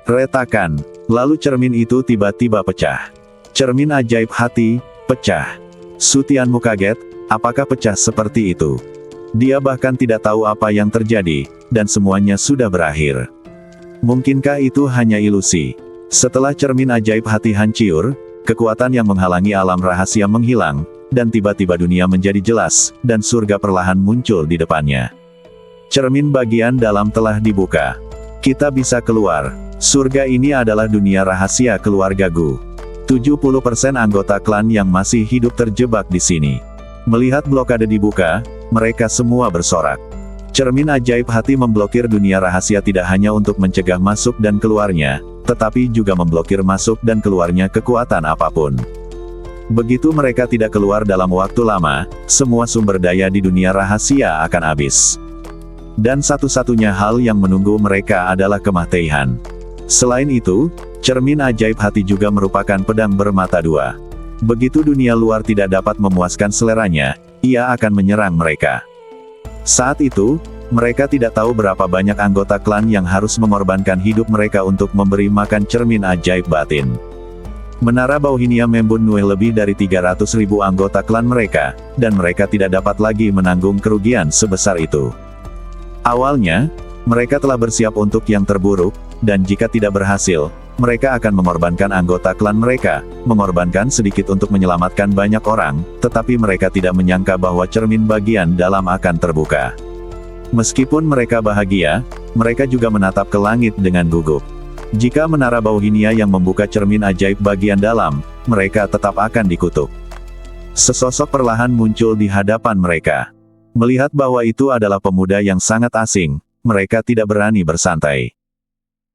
Retakan. Lalu cermin itu tiba-tiba pecah. Cermin ajaib hati, pecah. Su Tianmu kaget, apakah pecah seperti itu? Dia bahkan tidak tahu apa yang terjadi, dan semuanya sudah berakhir. Mungkinkah itu hanya ilusi? Setelah cermin ajaib hati hancur, kekuatan yang menghalangi alam rahasia menghilang, dan tiba-tiba dunia menjadi jelas, dan surga perlahan muncul di depannya. Cermin bagian dalam telah dibuka. Kita bisa keluar. Surga ini adalah dunia rahasia keluarga Gu. 70% anggota klan yang masih hidup terjebak di sini. Melihat blokade dibuka, mereka semua bersorak. Cermin ajaib hati memblokir dunia rahasia tidak hanya untuk mencegah masuk dan keluarnya, tetapi juga memblokir masuk dan keluarnya kekuatan apapun. Begitu mereka tidak keluar dalam waktu lama, semua sumber daya di dunia rahasia akan habis. Dan satu-satunya hal yang menunggu mereka adalah kematian. Selain itu, cermin ajaib hati juga merupakan pedang bermata dua. Begitu dunia luar tidak dapat memuaskan seleranya, ia akan menyerang mereka. Saat itu, mereka tidak tahu berapa banyak anggota klan yang harus mengorbankan hidup mereka untuk memberi makan cermin ajaib batin. Menara Bauhinia membunuh lebih dari 300.000 anggota klan mereka, dan mereka tidak dapat lagi menanggung kerugian sebesar itu. Awalnya, mereka telah bersiap untuk yang terburuk, dan jika tidak berhasil, mereka akan mengorbankan anggota klan mereka, mengorbankan sedikit untuk menyelamatkan banyak orang, tetapi mereka tidak menyangka bahwa cermin bagian dalam akan terbuka. Meskipun mereka bahagia, mereka juga menatap ke langit dengan gugup. Jika menara Bauhinia yang membuka cermin ajaib bagian dalam, mereka tetap akan dikutuk. Sesosok perlahan muncul di hadapan mereka. Melihat bahwa itu adalah pemuda yang sangat asing, mereka tidak berani bersantai.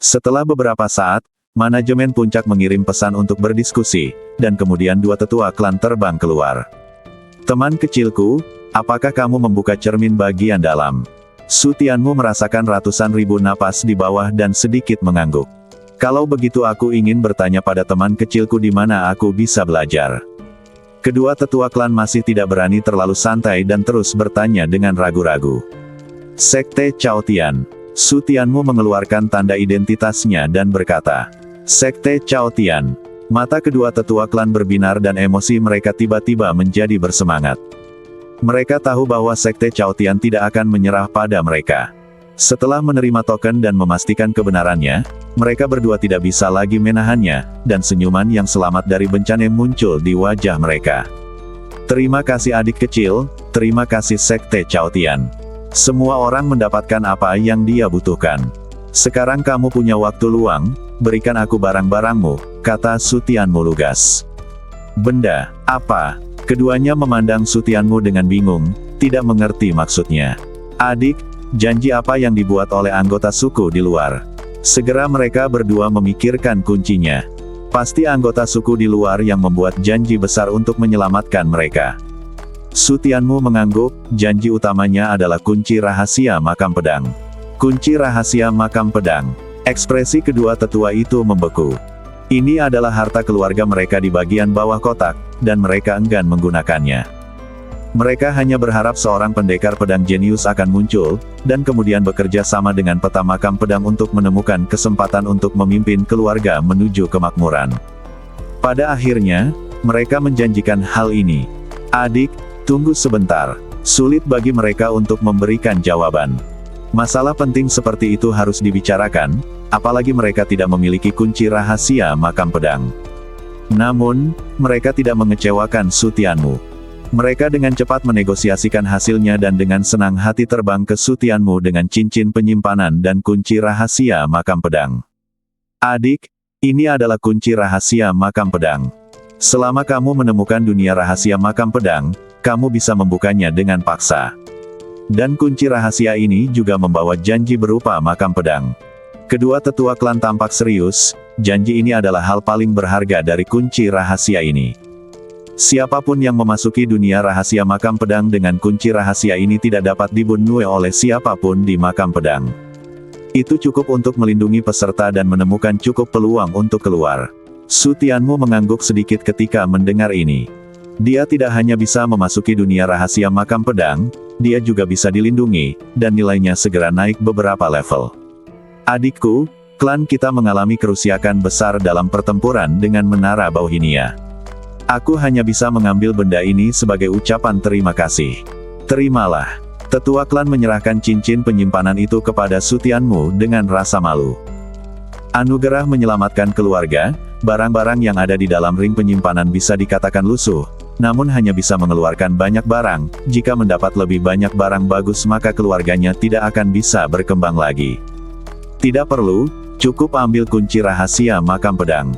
Setelah beberapa saat, manajemen puncak mengirim pesan untuk berdiskusi, dan kemudian dua tetua klan terbang keluar. Teman kecilku, apakah kamu membuka cermin bagian dalam? Su Tianmu merasakan ratusan ribu napas di bawah dan sedikit mengangguk. Kalau begitu aku ingin bertanya pada teman kecilku di mana aku bisa belajar. Kedua tetua klan masih tidak berani terlalu santai dan terus bertanya dengan ragu-ragu. Sekte Cao Tian. Su Tianmu mengeluarkan tanda identitasnya dan berkata, Sekte Cao Tian. Mata kedua tetua klan berbinar dan emosi mereka tiba-tiba menjadi bersemangat. Mereka tahu bahwa Sekte Cao Tian tidak akan menyerah pada mereka. Setelah menerima token dan memastikan kebenarannya, mereka berdua tidak bisa lagi menahannya, dan senyuman yang selamat dari bencana muncul di wajah mereka. Terima kasih adik kecil, terima kasih Sekte Cao Tian. Semua orang mendapatkan apa yang dia butuhkan. Sekarang kamu punya waktu luang, berikan aku barang-barangmu, kata Su Tianmu lugas. Benda, apa? Keduanya memandang Su Tianmu dengan bingung, tidak mengerti maksudnya. Adik, janji apa yang dibuat oleh anggota suku di luar? Segera mereka berdua memikirkan kuncinya. Pasti anggota suku di luar yang membuat janji besar untuk menyelamatkan mereka. Su Tianmu mengangguk, janji utamanya adalah kunci rahasia makam pedang. Kunci rahasia makam pedang. Ekspresi kedua tetua itu membeku. Ini adalah harta keluarga mereka di bagian bawah kotak, dan mereka enggan menggunakannya. Mereka hanya berharap seorang pendekar pedang jenius akan muncul, dan kemudian bekerja sama dengan peta makam pedang untuk menemukan kesempatan untuk memimpin keluarga menuju kemakmuran. Pada akhirnya, mereka menjanjikan hal ini. Adik, tunggu sebentar. Sulit bagi mereka untuk memberikan jawaban. Masalah penting seperti itu harus dibicarakan, apalagi mereka tidak memiliki kunci rahasia makam pedang. Namun, mereka tidak mengecewakan Su Tianmu. Mereka dengan cepat menegosiasikan hasilnya dan dengan senang hati terbang ke Su Tianmu dengan cincin penyimpanan dan kunci rahasia makam pedang. Adik, ini adalah kunci rahasia makam pedang. Selama kamu menemukan dunia rahasia makam pedang, kamu bisa membukanya dengan paksa. Dan kunci rahasia ini juga membawa janji berupa makam pedang. Kedua tetua klan tampak serius, janji ini adalah hal paling berharga dari kunci rahasia ini. Siapapun yang memasuki dunia rahasia makam pedang dengan kunci rahasia ini tidak dapat dibunuh oleh siapapun di makam pedang. Itu cukup untuk melindungi peserta dan menemukan cukup peluang untuk keluar. Su Tianmu mengangguk sedikit ketika mendengar ini. Dia tidak hanya bisa memasuki dunia rahasia makam pedang, dia juga bisa dilindungi, dan nilainya segera naik beberapa level. Adikku, klan kita mengalami kerusakan besar dalam pertempuran dengan menara Bauhinia. Aku hanya bisa mengambil benda ini sebagai ucapan terima kasih. Terimalah. Tetua klan menyerahkan cincin penyimpanan itu kepada Su Tianmu dengan rasa malu. Anugerah menyelamatkan keluarga, barang-barang yang ada di dalam ring penyimpanan bisa dikatakan lusuh, namun hanya bisa mengeluarkan banyak barang. Jika mendapat lebih banyak barang bagus maka keluarganya tidak akan bisa berkembang lagi. Tidak perlu, cukup ambil kunci rahasia makam pedang.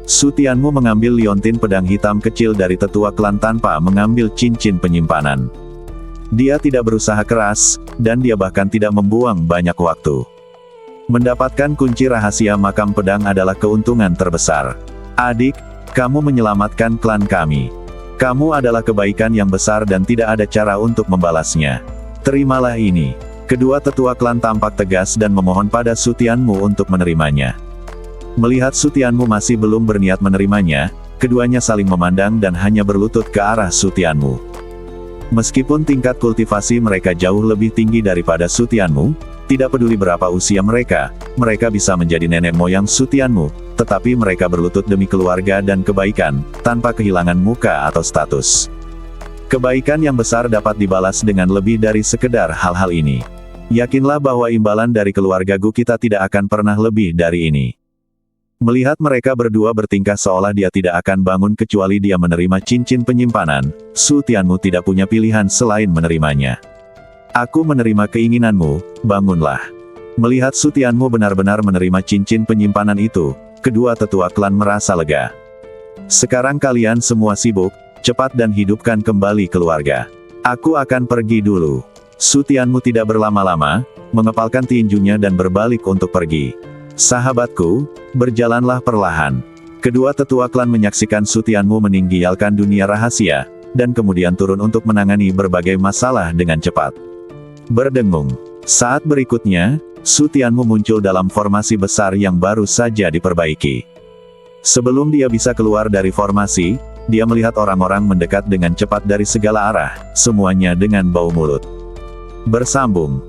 Su Tianmu mengambil liontin pedang hitam kecil dari tetua klan tanpa mengambil cincin penyimpanan. Dia tidak berusaha keras, dan dia bahkan tidak membuang banyak waktu. Mendapatkan kunci rahasia makam pedang adalah keuntungan terbesar. Adik, kamu menyelamatkan klan kami. Kamu adalah kebaikan yang besar dan tidak ada cara untuk membalasnya. Terimalah ini. Kedua tetua klan tampak tegas dan memohon pada Su Tianmu untuk menerimanya. Melihat Su Tianmu masih belum berniat menerimanya, keduanya saling memandang dan hanya berlutut ke arah Su Tianmu. Meskipun tingkat kultivasi mereka jauh lebih tinggi daripada Su Tianmu, tidak peduli berapa usia mereka bisa menjadi nenek moyang Su Tianmu, tetapi mereka berlutut demi keluarga dan kebaikan, tanpa kehilangan muka atau status. Kebaikan yang besar dapat dibalas dengan lebih dari sekedar hal-hal ini. Yakinlah bahwa imbalan dari keluarga Gu kita tidak akan pernah lebih dari ini. Melihat mereka berdua bertingkah seolah dia tidak akan bangun kecuali dia menerima cincin penyimpanan, Su Tianmu tidak punya pilihan selain menerimanya. Aku menerima keinginanmu, bangunlah. Melihat Su Tianmu benar-benar menerima cincin penyimpanan itu, kedua tetua klan merasa lega. Sekarang kalian semua sibuk, cepat dan hidupkan kembali keluarga. Aku akan pergi dulu. Su Tianmu tidak berlama-lama, mengepalkan tinjunya dan berbalik untuk pergi. Sahabatku, berjalanlah perlahan. Kedua tetua klan menyaksikan Su Tianmu meninggalkan dunia rahasia, dan kemudian turun untuk menangani berbagai masalah dengan cepat. Berdengung. Saat berikutnya, Su Tianmu muncul dalam formasi besar yang baru saja diperbaiki. Sebelum dia bisa keluar dari formasi, dia melihat orang-orang mendekat dengan cepat dari segala arah, semuanya dengan bau mulut bersambung.